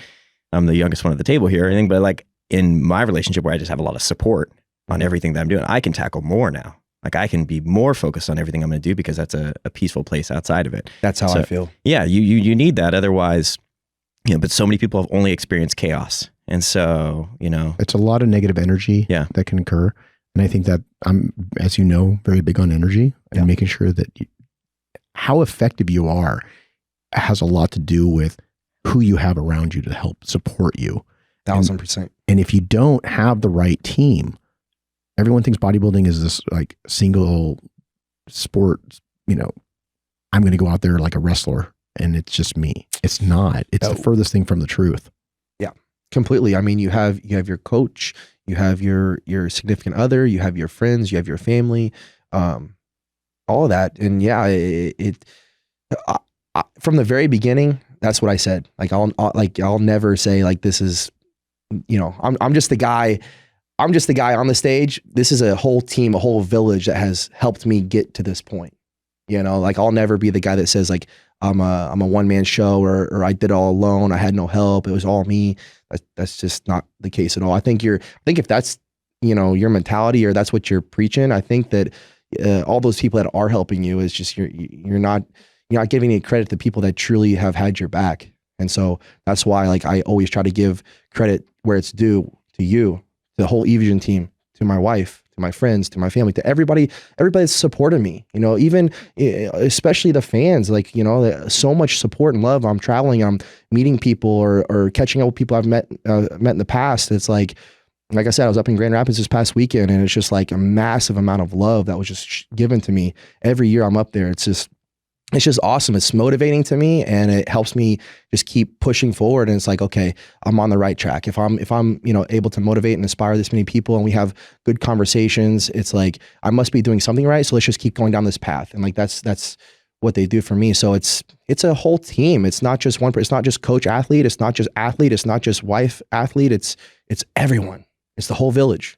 I'm the youngest one at the table here or anything, but like in my relationship where I just have a lot of support on everything that I'm doing, I can tackle more now. Like I can be more focused on everything I'm going to do because that's a peaceful place outside of it. That's how I feel. Yeah. You need that. Otherwise, but so many people have only experienced chaos. And so, it's a lot of negative energy that can occur. And I think that I'm, as you know, very big on energy and making sure that how effective you are has a lot to do with who you have around you to help support you. 1000%. And if you don't have the right team, everyone thinks bodybuilding is this like single sport, I'm going to go out there like a wrestler and it's just me. It's not. It's the furthest thing from the truth. Yeah, completely. I mean, you have your coach, you have your significant other, you have your friends, you have your family, all of that. And from the very beginning, that's what I said. Like I'll never say like this is, I'm just the guy. I'm just the guy on the stage. This is a whole team, a whole village that has helped me get to this point. Like I'll never be the guy that says like I'm a one-man show or I did it all alone. I had no help. It was all me. That's just not the case at all. I think if that's, your mentality or that's what you're preaching, I think that all those people that are helping you is just, you're not giving any credit to people that truly have had your back. And so that's why like I always try to give credit where it's due to you, to the whole Evasion team, to my wife, to my friends, to my family, to everybody that's supported me, even especially the fans, like, so much support and love. I'm traveling, I'm meeting people or catching up with people I've met in the past. It's like I said, I was up in Grand Rapids this past weekend and it's just like a massive amount of love that was just given to me every year I'm up there. It's just awesome. It's motivating to me and it helps me just keep pushing forward. And it's like, okay, I'm on the right track. If I'm, able to motivate and inspire this many people and we have good conversations, it's like, I must be doing something right. So let's just keep going down this path. And like, that's what they do for me. So it's a whole team. It's not just one person. It's not just coach athlete. It's not just athlete. It's not just wife athlete. It's everyone. It's the whole village.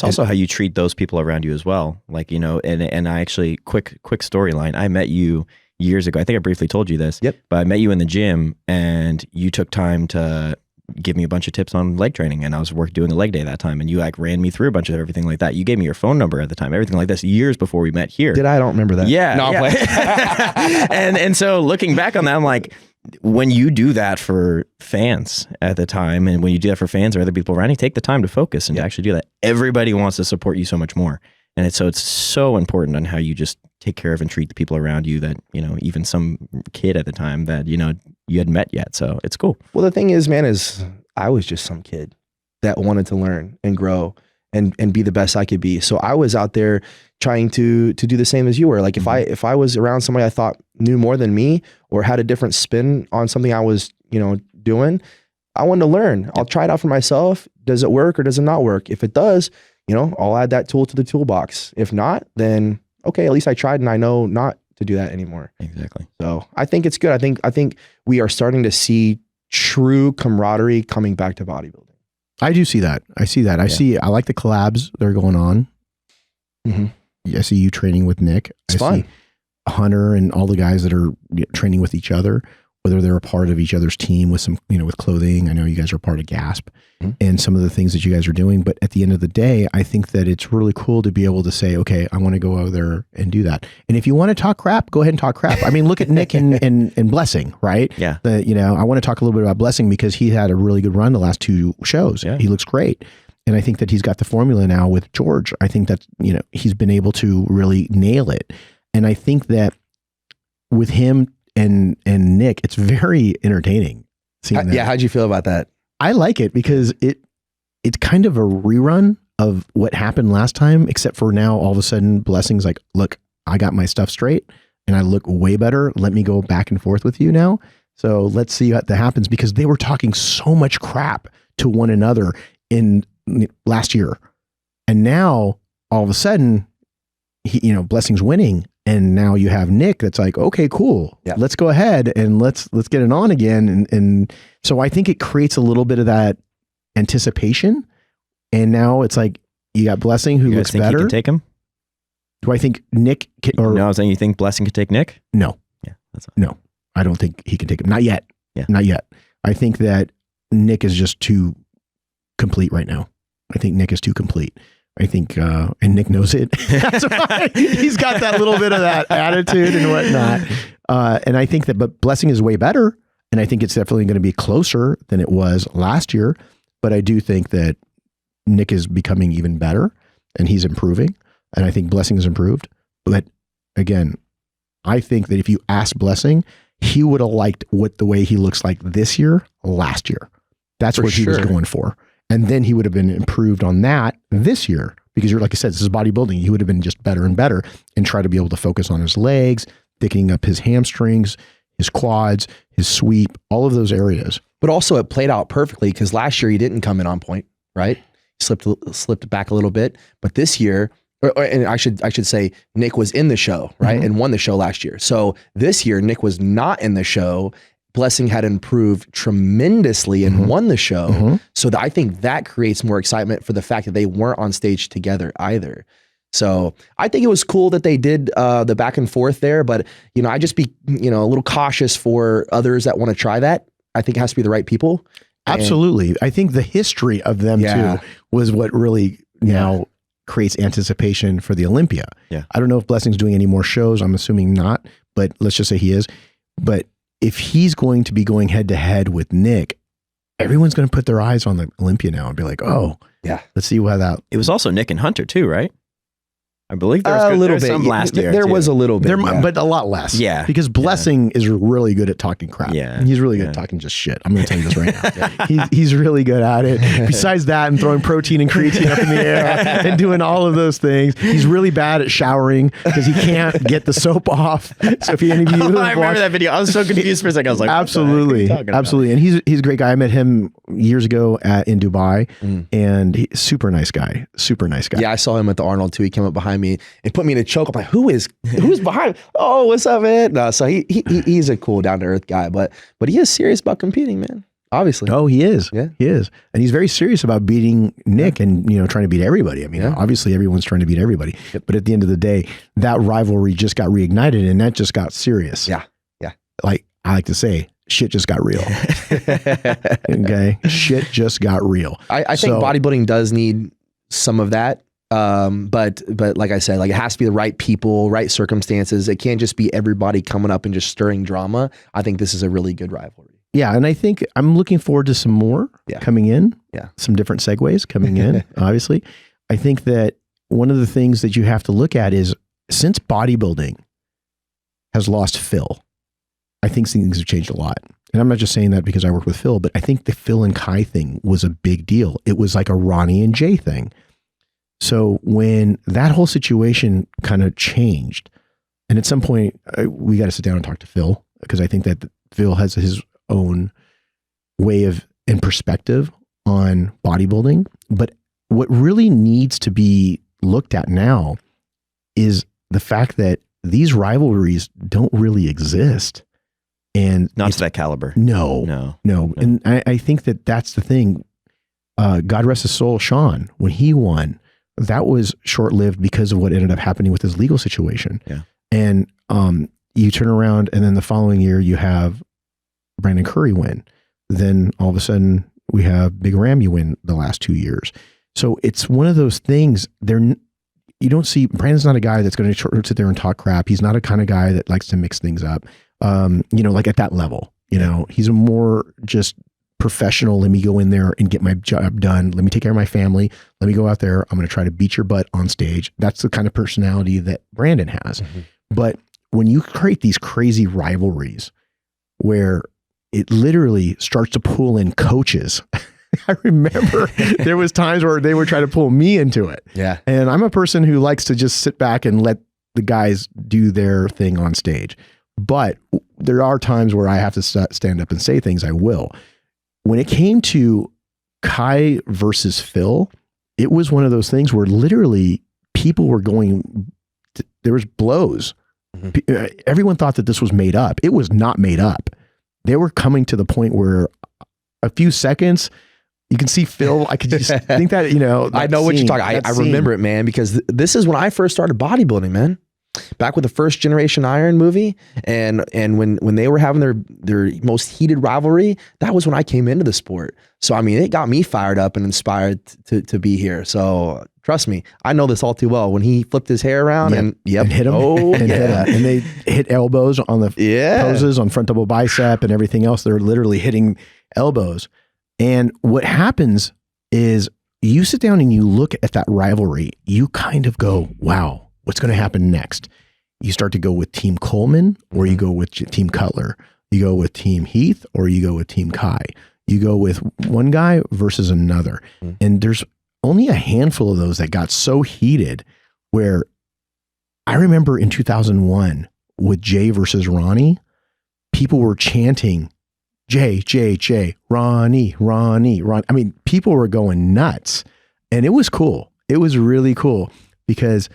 It's also how you treat those people around you as well. Like, you know, and I actually, quick storyline. I met you years ago. I think I briefly told you this. Yep. But I met you in the gym and you took time to give me a bunch of tips on leg training, and I was doing a leg day that time, and you like ran me through a bunch of everything like that. You gave me your phone number at the time, everything like this, years before we met here. Did I? Don't remember that. Yeah. No, yeah. and so looking back on that, I'm like, when you do that for fans at the time, and when you do that for fans or other people around you, take the time to focus and to actually do that. Everybody wants to support you so much more. And it's so important on how you just take care of and treat the people around you that, you know, even some kid at the time that, you know, you hadn't met yet. So it's cool. Well, the thing is, man, is I was just some kid that wanted to learn and grow and be the best I could be. So I was out there trying to do the same as you were. Like if I was around somebody I thought knew more than me or had a different spin on something I was, you know, doing, I wanted to learn. I'll try it out for myself. Does it work or does it not work? If it does, you know, I'll add that tool to the toolbox. If not, then okay, at least I tried and I know not to do that anymore. Exactly. So I think it's good. I think we are starting to see true camaraderie coming back to bodybuilding. I do see that. I see that. I like the collabs that are going on. Mm-hmm. I see you training with Nick. It's fun. See Hunter and all the guys that are training with each other, whether they're a part of each other's team with some, you know, with clothing. I know you guys are part of GASP and some of the things that you guys are doing. But at the end of the day, I think that it's really cool to be able to say, okay, I want to go over there and do that. And if you want to talk crap, go ahead and talk crap. I mean, look at Nick and Blessing, right? Yeah. You know, I want to talk a little bit about Blessing because he had a really good run the last 2 shows. Yeah. He looks great. And I think that he's got the formula now with George. I think that, you know, he's been able to really nail it. And I think that with him and Nick, it's very entertaining. Seeing that. Yeah. How'd you feel about that? I like it because it's kind of a rerun of what happened last time, except for now all of a sudden Blessing's like, look, I got my stuff straight and I look way better. Let me go back and forth with you now. So let's see what that happens, because they were talking so much crap to one another in last year. And now all of a sudden, you know, Blessing's winning. And now you have Nick that's like, okay, cool. Yeah. Let's go ahead and let's get it on again. And so I think it creates a little bit of that anticipation. And now it's like, you got Blessing who looks better. You can take him? Do I think Nick can, or no, I was saying you think Blessing could take Nick? No. Yeah. No, I don't think he can take him. Not yet. Yeah. Not yet. I think that Nick is just too complete right now. I think Nick is too complete. I think, and Nick knows it. That's why he's got that little bit of that attitude and whatnot. And I think that, but Blessing is way better. And I think it's definitely going to be closer than it was last year. But I do think that Nick is becoming even better and he's improving. And I think Blessing has improved. But again, I think that if you ask Blessing, he would have liked the way he looks like this year, last year. That's what he was going for. And then he would have been improved on that this year, because you're, like I said, this is bodybuilding. He would have been just better and better and try to be able to focus on his legs, thickening up his hamstrings, his quads, his sweep, all of those areas. But also it played out perfectly because last year he didn't come in on point, right? Slipped back a little bit. But this year, and I should say Nick was in the show, right? And won the show last year. So this year Nick was not in the show. Blessing had improved tremendously and won the show. So I think that creates more excitement for the fact that they weren't on stage together either. So I think it was cool that they did the back and forth there, but you know, I just be, you know, a little cautious for others that want to try that. I think it has to be the right people. Absolutely. I think the history of them too was what really now creates anticipation for the Olympia. Yeah. I don't know if Blessing's doing any more shows. I'm assuming not, but let's just say he is. But if he's going to be going head to head with Nick, everyone's going to put their eyes on the Olympia now and be like, oh, yeah, let's see what that. It was also Nick and Hunter too, right? I believe there was a little bit. Some last year. There was a little bit, but a lot less. Yeah, because Blessing is really good at talking crap. Yeah, he's really good at talking just shit. I'm going to tell you this right now. He's really good at it. Besides that, and throwing protein and creatine up in the air and doing all of those things, he's really bad at showering because he can't get the soap off. So if any of you, I remember that video. I was so confused for a second. I was like, absolutely, and he's a great guy. I met him years ago in Dubai, and he's super nice guy. Yeah, I saw him at the Arnold too. He came up behind me and put me in a choke. I'm like, who's behind? Oh, what's up, man? No, so he's a cool, down to earth guy, but he is serious about competing, man. Obviously. Oh, he is. Yeah. He is. And he's very serious about beating Nick and, trying to beat everybody. I mean, obviously everyone's trying to beat everybody. Yep. But at the end of the day, that rivalry just got reignited and that just got serious. Yeah. Yeah. Like I like to say, shit just got real. Okay. Shit just got real. I think bodybuilding does need some of that. But like I said, like it has to be the right people, right circumstances. It can't just be everybody coming up and just stirring drama. I think this is a really good rivalry. Yeah. And I think I'm looking forward to some more coming in. Yeah. Some different segues coming in, obviously. I think that one of the things that you have to look at is since bodybuilding has lost Phil, I think things have changed a lot. And I'm not just saying that because I work with Phil, but I think the Phil and Kai thing was a big deal. It was like a Ronnie and Jay thing. So when that whole situation kind of changed, and at some point we got to sit down and talk to Phil, because I think that Phil has his own way of and perspective on bodybuilding. But what really needs to be looked at now is the fact that these rivalries don't really exist. And not to that caliber. No. And I think that that's the thing. God rest his soul, Sean, when he won, that was short-lived because of what ended up happening with his legal situation. Yeah. And you turn around and then the following year you have Brandon Curry win. Then all of a sudden we have Big Ram you win the last 2 years. So it's one of those things you don't see, Brandon's not a guy that's going to sit there and talk crap. He's not a kind of guy that likes to mix things up. Like at that level, he's a more just professional. Let me go in there and get my job done. Let me take care of my family. Let me go out there. I'm going to try to beat your butt on stage. That's the kind of personality that Brandon has. Mm-hmm. But when you create these crazy rivalries where it literally starts to pull in coaches, I remember there was times where they were trying to pull me into it. Yeah. And I'm a person who likes to just sit back and let the guys do their thing on stage. But there are times where I have to stand up and say things. I will. When it came to Kai versus Phil, it was one of those things where literally people were there was blows. Mm-hmm. Everyone thought that this was made up. It was not made up. They were coming to the point where a few seconds, you can see Phil. I could just think that, I know what you're talking. I remember it, man, because this is when I first started bodybuilding, man. Back with the first Generation Iron movie, and when they were having their most heated rivalry, that was when I came into the sport. So I mean, it got me fired up and inspired to be here. So trust me, I know this all too well. When he flipped his hair around and hit him, and they hit elbows on the poses on front double bicep and everything else. They're literally hitting elbows. And what happens is you sit down and you look at that rivalry, you kind of go, wow. What's going to happen next? You start to go with Team Coleman or you go with Team Cutler. You go with Team Heath or you go with Team Kai. You go with one guy versus another. Mm-hmm. And there's only a handful of those that got so heated where I remember in 2001 with Jay versus Ronnie, people were chanting, Jay, Ronnie. I mean, people were going nuts and it was cool. It was really cool because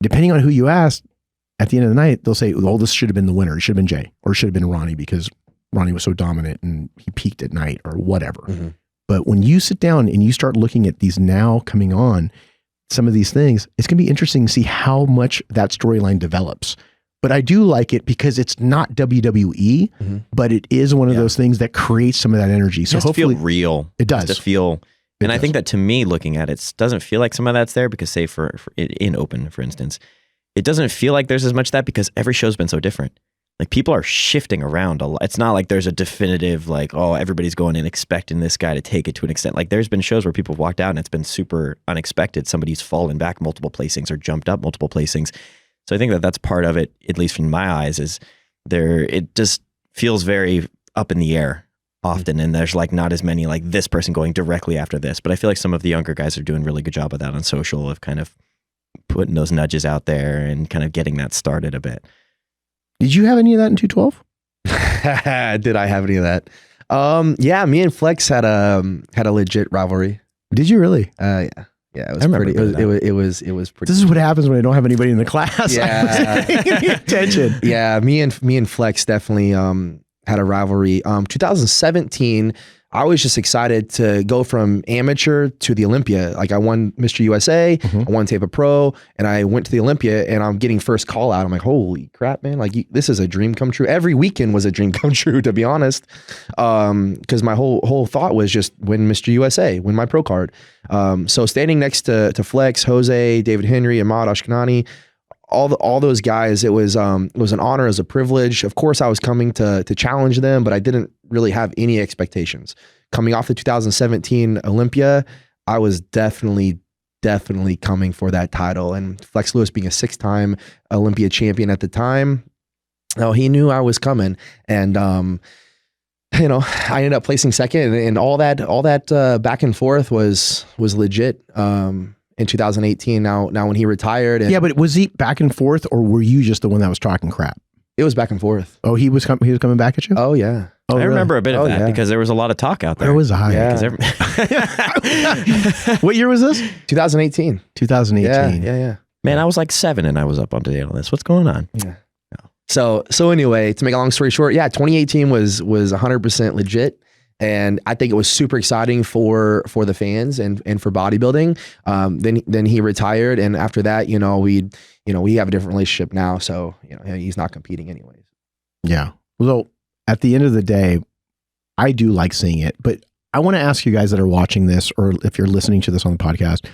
depending on who you ask, at the end of the night, they'll say, "Oh, this should have been the winner. It should have been Jay, or it should have been Ronnie because Ronnie was so dominant and he peaked at night, or whatever." Mm-hmm. But when you sit down and you start looking at these now coming on, some of these things, it's going to be interesting to see how much that storyline develops. But I do like it because it's not WWE, mm-hmm. but it is one of those things that creates some of that energy. So hopefully, to feel real. It does. To feel. And I think that to me, looking at it, doesn't feel like some of that's there because say for in Open, for instance, it doesn't feel like there's as much of that because every show's been so different. Like people are shifting around a lot. It's not like there's a definitive like, oh, everybody's going in expecting this guy to take it to an extent. Like there's been shows where people have walked out and it's been super unexpected. Somebody's fallen back multiple placings or jumped up multiple placings. So I think that that's part of it, at least from my eyes, is it just feels very up in the air often, and there's like not as many like this person going directly after this, but I feel like some of the younger guys are doing a really good job of that on social, of kind of putting those nudges out there and kind of getting that started a bit. Did you have any of that in 212? Did I have any of that? Yeah, me and Flex had a legit rivalry. Did you really? Yeah. Yeah, it was pretty. It was pretty. This is what happens when I don't have anybody in the class. Yeah, attention. Yeah, me and Flex definitely had a rivalry. 2017, I was just excited to go from amateur to the Olympia. Like I won Mr. USA, I won Tampa Pro, and I went to the Olympia, and I'm getting first call out. I'm like, holy crap, man. Like this is a dream come true. Every weekend was a dream come true, to be honest. Cause my whole thought was just win Mr. USA, win my pro card. So standing next to Flex, Jose, David Henry, Ahmad Ashkanani, all those guys, it was an honor, it was a privilege. Of course I was coming to challenge them, but I didn't really have any expectations. Coming off the 2017 Olympia, I was definitely coming for that title. And Flex Lewis being a 6-time Olympia champion at the time, he knew I was coming. And, I ended up placing second, and all that back and forth was legit. In 2018, now when he retired. And but was he back and forth, or were you just the one that was talking crap? It was back and forth. Oh, he was coming back at you? Oh yeah. Oh, I really? remember a bit of that because there was a lot of talk out there. Where was I? Yeah. What year was this? 2018. 2018. Yeah. Man, I was like 7 and I was up on to date on this. What's going on? Yeah. So anyway, to make a long story short, 2018 was 100% legit. And I think it was super exciting for the fans and for bodybuilding. Then he retired, and after that, we have a different relationship now. So he's not competing anyways. Yeah. Well, at the end of the day, I do like seeing it, but I want to ask you guys that are watching this, or if you're listening to this on the podcast,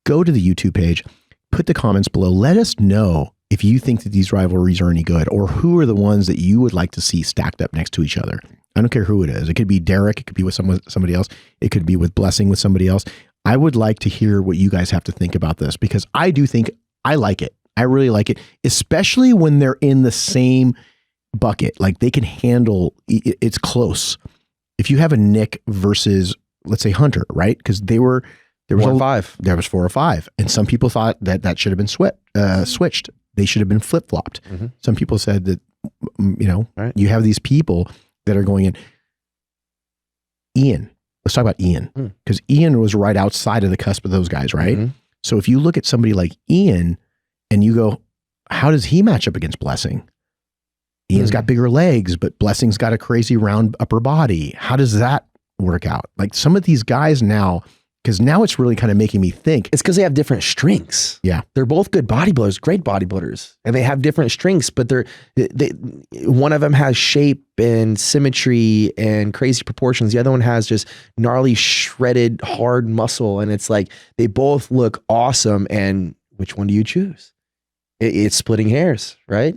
go to the YouTube page, put the comments below. Let us know if you think that these rivalries are any good, or who are the ones that you would like to see stacked up next to each other. I don't care who it is. It could be Derek. It could be with somebody else. It could be with Blessing with somebody else. I would like to hear what you guys have to think about this, because I do think I like it. I really like it, especially when they're in the same bucket. Like they can handle, it's close. If you have a Nick versus, let's say, Hunter, right? Because there was 4 or 5. And some people thought that should have been switched. They should have been flip-flopped. Mm-hmm. Some people said that, right. You have these people that are going in. Ian, let's talk about Ian, because Ian was right outside of the cusp of those guys, right? Mm-hmm. So if you look at somebody like Ian and you go, how does he match up against Blessing? Ian's got bigger legs, but Blessing's got a crazy round upper body. How does that work out? Like some of these guys now, because now it's really kind of making me think. It's because they have different strengths. Yeah. They're both good bodybuilders, great bodybuilders, and they have different strengths, but one of them has shape and symmetry and crazy proportions. The other one has just gnarly, shredded, hard muscle. And it's like, they both look awesome. And which one do you choose? It's splitting hairs, right?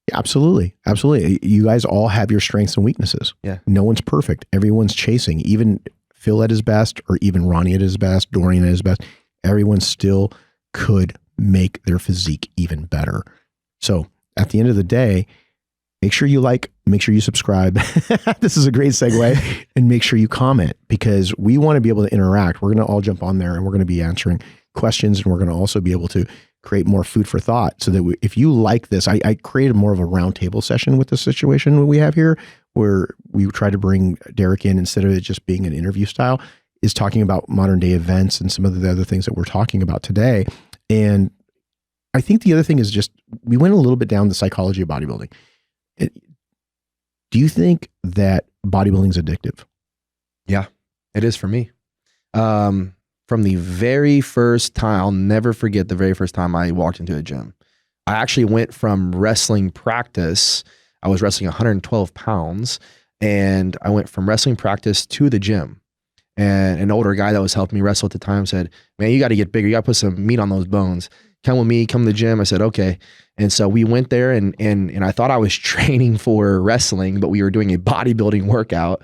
Yeah, absolutely. Absolutely. You guys all have your strengths and weaknesses. Yeah. No one's perfect. Everyone's chasing. Even Phil at his best, or even Ronnie at his best, Dorian at his best, everyone still could make their physique even better. So at the end of the day, make sure you make sure you subscribe. This is a great segue. And make sure you comment, because we want to be able to interact. We're going to all jump on there and we're going to be answering questions, and we're going to also be able to create more food for thought, so that if you like this, I created more of a roundtable session with the situation we have here, where we try to bring Derek in, instead of it just being an interview style, is talking about modern day events and some of the other things that we're talking about today. And I think the other thing is just, we went a little bit down the psychology of bodybuilding. Do you think that bodybuilding is addictive? Yeah, it is for me. From the very first time, I'll never forget the very first time I walked into a gym. I actually went from wrestling practice. I was wrestling 112 pounds, and I went from wrestling practice to the gym. And an older guy that was helping me wrestle at the time said, man, you got to get bigger. You got to put some meat on those bones. Come with me, come to the gym. I said, okay. And so we went there, and I thought I was training for wrestling, but we were doing a bodybuilding workout.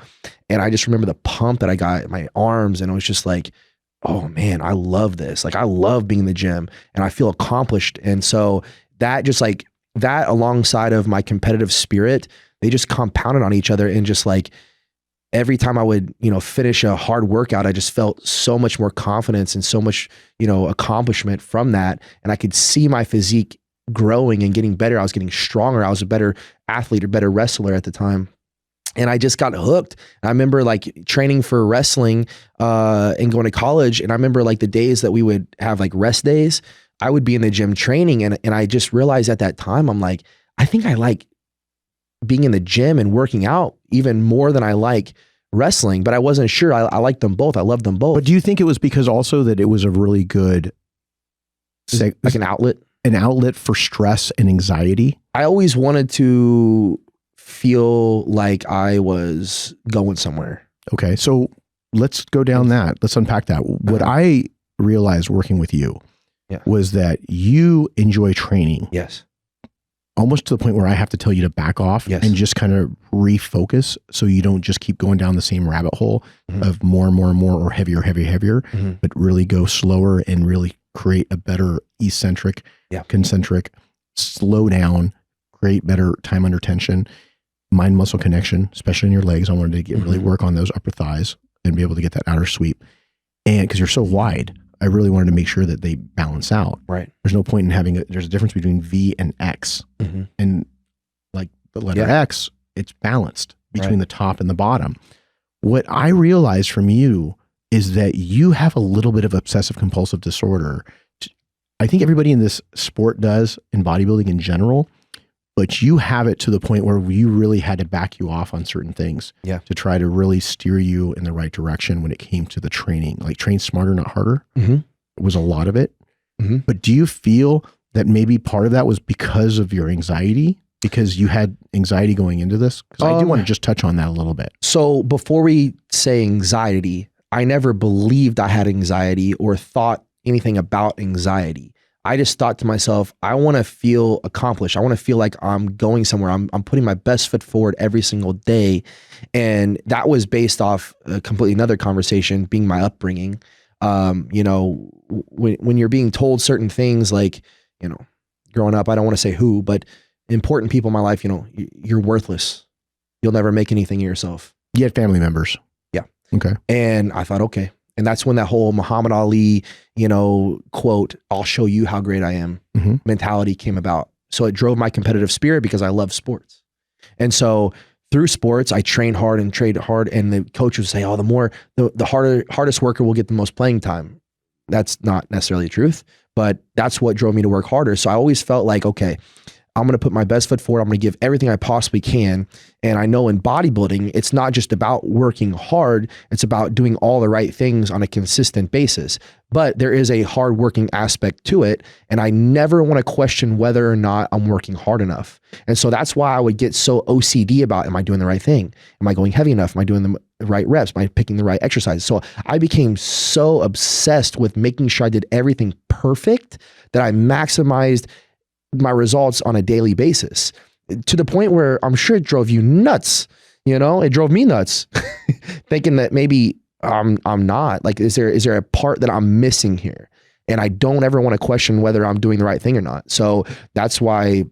And I just remember the pump that I got in my arms, and it was just like, oh man, I love this. Like I love being in the gym, and I feel accomplished. And so that just like that, alongside of my competitive spirit, they just compounded on each other. And just like every time I would, finish a hard workout, I just felt so much more confidence and so much, accomplishment from that. And I could see my physique growing and getting better. I was getting stronger. I was a better athlete, or better wrestler at the time. And I just got hooked. I remember like training for wrestling and going to college. And I remember like the days that we would have like rest days, I would be in the gym training. And I just realized at that time, I'm like, I think I like being in the gym and working out even more than I like wrestling, but I wasn't sure. I liked them both. I loved them both. But do you think it was because also that it was a really good, like an outlet for stress and anxiety? I always wanted to feel like I was going somewhere. Okay. So let's go down that. Let's unpack that. What I realized working with you was that you enjoy training. Yes. Almost to the point where I have to tell you to back off and just kind of refocus so you don't just keep going down the same rabbit hole of more and more and more or heavier, but really go slower and really create a better eccentric, concentric, slow down, create better time under tension, mind muscle connection, especially in your legs. I wanted to get really work on those upper thighs and be able to get that outer sweep. And because you're so wide, I really wanted to make sure that they balance out. Right. There's no point in having there's a difference between V and X. And like the letter X, it's balanced between the top and the bottom. What I realized from you is that you have a little bit of obsessive compulsive disorder. I think everybody in this sport does, in bodybuilding in general, but you have it to the point where you really had to back you off on certain things to try to really steer you in the right direction when it came to the training. Like train smarter, not harder. It was a lot of it. But do you feel that maybe part of that was because of your anxiety? Because you had anxiety going into this? Because I do want to just touch on that a little bit. So before we say anxiety, I never believed I had anxiety or thought anything about anxiety. I just thought to myself, I want to feel accomplished. I want to feel like I'm going somewhere. I'm putting my best foot forward every single day. And that was based off a completely another conversation, being my upbringing. You know, when you're being told certain things, like, you know, growing up, I don't want to say who, but important people in my life, you know, you're worthless. You'll never make anything of yourself. You had family members. Yeah. Okay. And I thought, okay. And that's when that whole Muhammad Ali, you know, quote, "I'll show you how great I am" mentality came about. So it drove my competitive spirit because I love sports. And so through sports, I trained hard. And the coach would say, oh, the hardest worker will get the most playing time. That's not necessarily the truth, but that's what drove me to work harder. So I always felt like, okay, I'm going to put my best foot forward. I'm going to give everything I possibly can. And I know in bodybuilding, it's not just about working hard. It's about doing all the right things on a consistent basis. But there is a hard working aspect to it. And I never want to question whether or not I'm working hard enough. And so that's why I would get so OCD about, am I doing the right thing? Am I going heavy enough? Am I doing the right reps? Am I picking the right exercises? So I became so obsessed with making sure I did everything perfect that I maximized my results on a daily basis, to the point where I'm sure it drove you nuts. You know, it drove me nuts thinking that maybe I'm not, like, is there a part that I'm missing here? And I don't ever want to question whether I'm doing the right thing or not. So that's why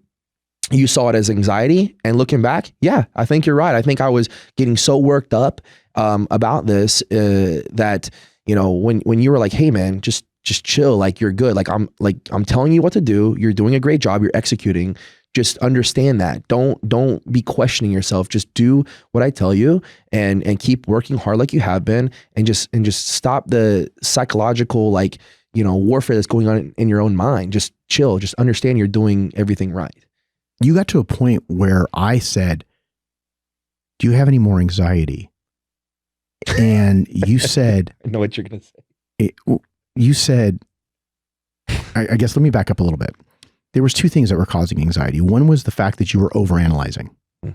you saw it as anxiety. And looking back, yeah, I think you're right. I think I was getting so worked up about this that, you know, when you were like, hey man, just chill, like you're good. Like I'm telling you what to do. You're doing a great job. You're executing. Just understand that. Don't be questioning yourself. Just do what I tell you and keep working hard like you have been, and just stop the psychological, like, you know, warfare that's going on in your own mind. Just chill. Just understand you're doing everything right. You got to a point where I said, do you have any more anxiety? And you said, I know what you're going to say. You said, I guess, let me back up a little bit. There was two things that were causing anxiety. One was the fact that you were overanalyzing.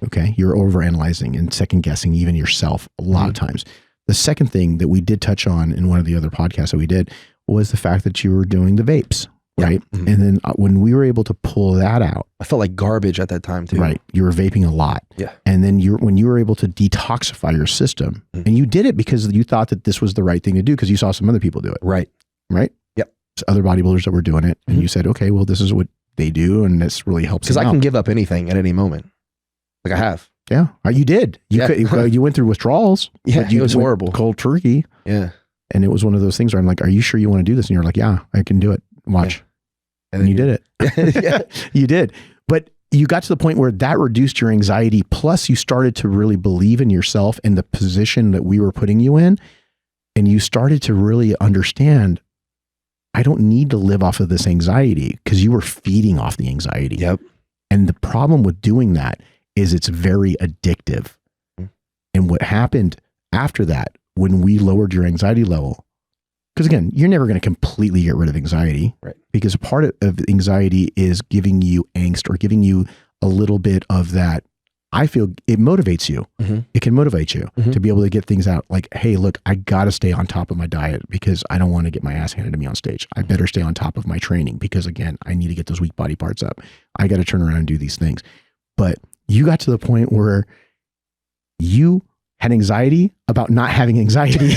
Okay. You're overanalyzing and second guessing even yourself a lot of times. The second thing that we did touch on in one of the other podcasts that we did was the fact that you were doing the vapes. Right. And then when we were able to pull that out, I felt like garbage at that time too. Right. You were vaping a lot. Yeah. And then when you were able to detoxify your system, and you did it because you thought that this was the right thing to do because you saw some other people do it. Right. Right. Yep. So other bodybuilders that were doing it, and you said, okay, well, this is what they do, and this really helps. Because I can give up anything at any moment. Like I have. Yeah. You did. You went through withdrawals. Yeah. It was horrible. Cold turkey. Yeah. And it was one of those things where I'm like, are you sure you want to do this? And you're like, yeah, I can do it. Watch. Yeah. And you did it. Yeah. You did. But you got to the point where that reduced your anxiety. Plus you started to really believe in yourself and the position that we were putting you in. And you started to really understand, I don't need to live off of this anxiety, because you were feeding off the anxiety. Yep. And the problem with doing that is it's very addictive. And what happened after that, when we lowered your anxiety level, because again, you're never going to completely get rid of anxiety, right? Because part of anxiety is giving you angst or giving you a little bit of that. I feel it motivates you. It can motivate you to be able to get things out. Like, hey, look, I got to stay on top of my diet because I don't want to get my ass handed to me on stage. I better stay on top of my training because again, I need to get those weak body parts up. I got to turn around and do these things. But you got to the point where you had anxiety about not having anxiety.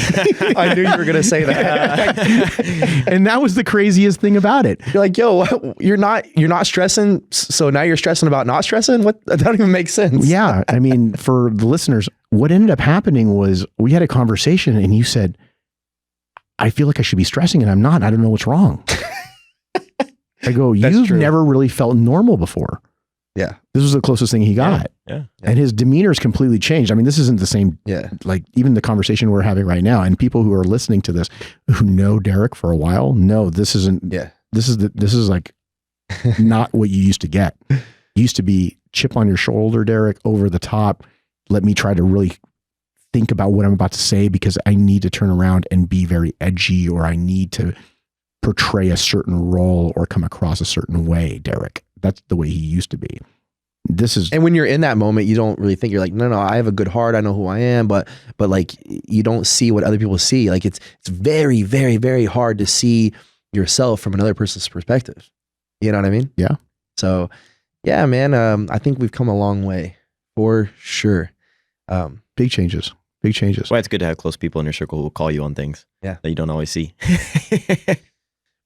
I knew you were going to say that. And that was the craziest thing about it. You're like, yo, you're not stressing. So now you're stressing about not stressing. What? That don't even make sense. Yeah. I mean, for the listeners, what ended up happening was we had a conversation and you said, I feel like I should be stressing and I'm not. I don't know what's wrong. I go, you've never really felt normal before. Yeah. This was the closest thing he got. Yeah. And his demeanor's completely changed. I mean, this isn't the same, like even the conversation we're having right now, and people who are listening to this who know Derek for a while, no, this isn't, this is like not what you used to get. You used to be chip on your shoulder, Derek, over the top. Let me try to really think about what I'm about to say because I need to turn around and be very edgy, or I need to portray a certain role or come across a certain way, Derek. That's the way he used to be. And when you're in that moment, you don't really think, you're like, no, I have a good heart. I know who I am, but like you don't see what other people see. Like it's very, very, very hard to see yourself from another person's perspective. You know what I mean? Yeah. So yeah, man, I think we've come a long way for sure. Big changes. Well, it's good to have close people in your circle who will call you on things that you don't always see.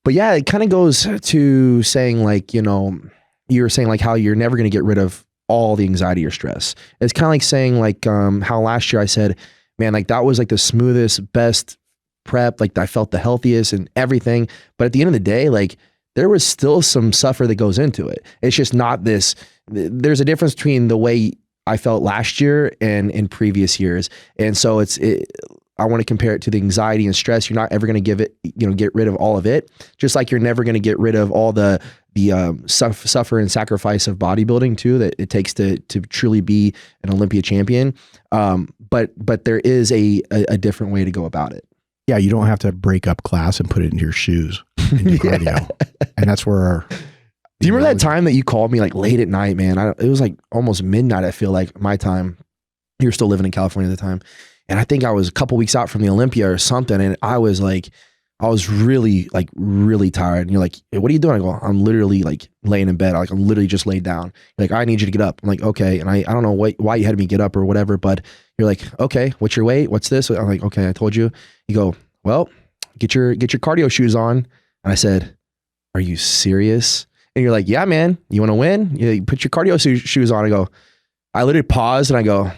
But yeah, it kind of goes to saying like, you know, you were saying like how you're never going to get rid of all the anxiety or stress. It's kind of like saying like how last year I said, man, like that was like the smoothest, best prep. Like I felt the healthiest and everything. But at the end of the day, like there was still some suffer that goes into it. It's just not this. There's a difference between the way I felt last year and in previous years. And so I want to compare it to the anxiety and stress. You're not ever going to get rid of all of it. Just like you're never going to get rid of all the suffer and sacrifice of bodybuilding too, that it takes to truly be an Olympia champion. But there is a different way to go about it. Yeah. You don't have to break up class and put it into your shoes and do cardio. And that's where do you remember that time that you called me like late at night, man? It was like almost midnight. I feel like my time. You were still living in California at the time. And I think I was a couple weeks out from the Olympia or something. And I was really tired. And you're like, hey, what are you doing? I go, I'm literally like laying in bed. I'm literally just laid down. You're like, I need you to get up. I'm like, okay. And I don't know why you had me get up or whatever, but you're like, okay, what's your weight? What's this? I'm like, okay, I told you. You go, well, get your cardio shoes on. And I said, are you serious? And you're like, yeah, man, you want to win? You put your cardio shoes on. I literally paused and I go,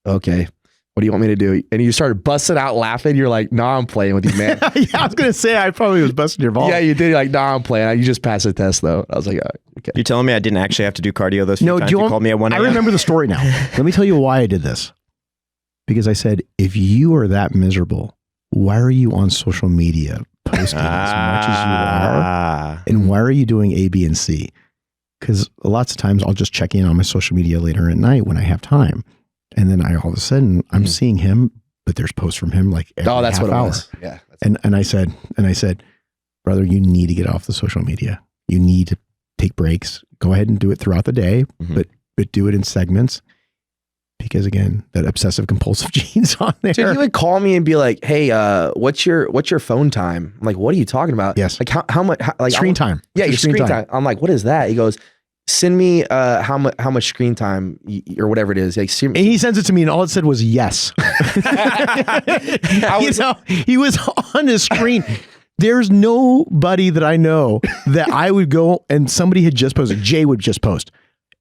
okay. What do you want me to do? And you started busting out laughing. You're like, nah, I'm playing with you, man. Yeah, I was going to say, I probably was busting your balls. Yeah, you did. Like, nah, I'm playing. You just passed the test though. I was like, okay. You're telling me I didn't actually have to do cardio those few times you called me at 1 a.m.? I remember the story now. Let me tell you why I did this. Because I said, if you are that miserable, why are you on social media posting as much as you are? And why are you doing A, B, and C? Because lots of times I'll just check in on my social media later at night when I have time. And then all of a sudden I'm seeing him, but there's posts from him like every that's half what hour. It was. Yeah. And I said, brother, you need to get off the social media. You need to take breaks. Go ahead and do it throughout the day, but do it in segments. Because again, that obsessive compulsive gene's on there. Dude, you would call me and be like, "Hey, what's your phone time?" I'm like, "What are you talking about?" Yes. Like how much? Like screen time? Yeah, your screen time. I'm like, "What is that?" He goes, "Send me how much screen time or whatever it is." Like, and he sends it to me, and all it said was yes. He was on his screen. There's nobody that I know that I would go and somebody had just posted. Jay would just post,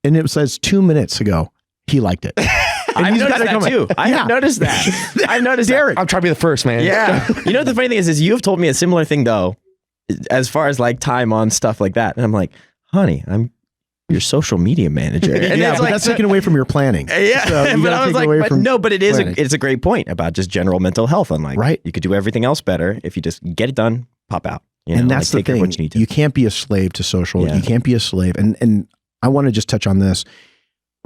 and it says 2 minutes ago he liked it. I've noticed that too. I have noticed that. I've noticed Derek. I'm trying to be the first, man. Yeah. You know what the funny thing is you have told me a similar thing though, as far as like time on stuff like that. And I'm like, honey, I'm your social media manager. And yeah, but like, that's taken away from your planning. Yeah. So but I was like, but it is it's a great point about just general mental health. I'm like, you could do everything else better if you just get it done, pop out. You know, and that's like, the thing. What you need to. You can't be a slave to social. Yeah. You can't be a slave. And I want to just touch on this.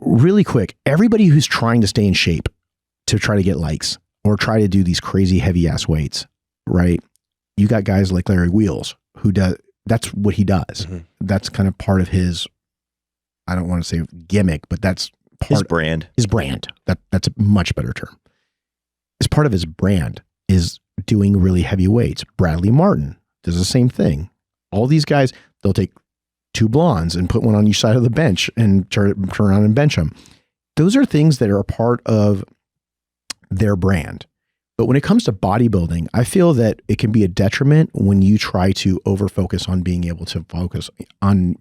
really quick, everybody who's trying to stay in shape to try to get likes or try to do these crazy heavy ass weights, right? You got guys like Larry Wheels who does, that's what he does. Mm-hmm. That's kind of part of his, I don't want to say gimmick, but that's part His brand. His brand. That's a much better term. As part of his brand is doing really heavy weights. Bradley Martin does the same thing. All these guys, they'll take two blondes and put one on each side of the bench and turn around and bench them. Those are things that are a part of their brand. But when it comes to bodybuilding, I feel that it can be a detriment when you try to over-focus on being able to focus on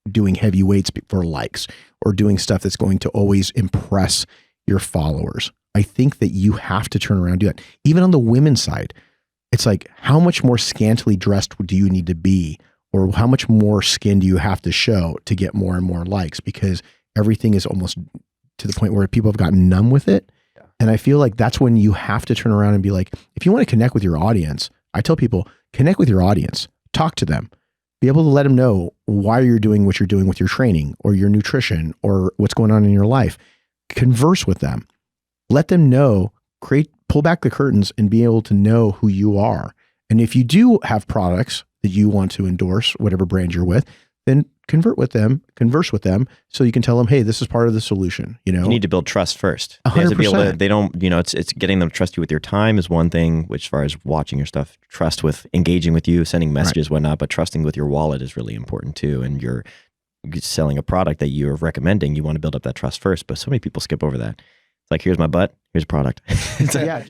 doing heavy weights for likes or doing stuff that's going to always impress your followers. I think that you have to turn around and do that. Even on the women's side, it's like, how much more scantily dressed do you need to be? Or how much more skin do you have to show to get more and more likes? Because everything is almost to the point where people have gotten numb with it. Yeah. And I feel like that's when you have to turn around and be like, if you want to connect with your audience, I tell people, connect with your audience, talk to them, be able to let them know why you're doing what you're doing with your training or your nutrition or what's going on in your life. Converse with them, let them know, pull back the curtains and be able to know who you are. And if you do have products that you want to endorse, whatever brand you're with, then converse with them so you can tell them, hey, this is part of the solution. You need to build trust first. 100%. They don't, it's getting them to trust you with your time is one thing, which as far as watching your stuff, trust with engaging with you, sending messages, whatnot, but trusting with your wallet is really important too. And you're selling a product that you're recommending, you want to build up that trust first. But so many people skip over that. It's like, here's my butt, here's a product. Yeah.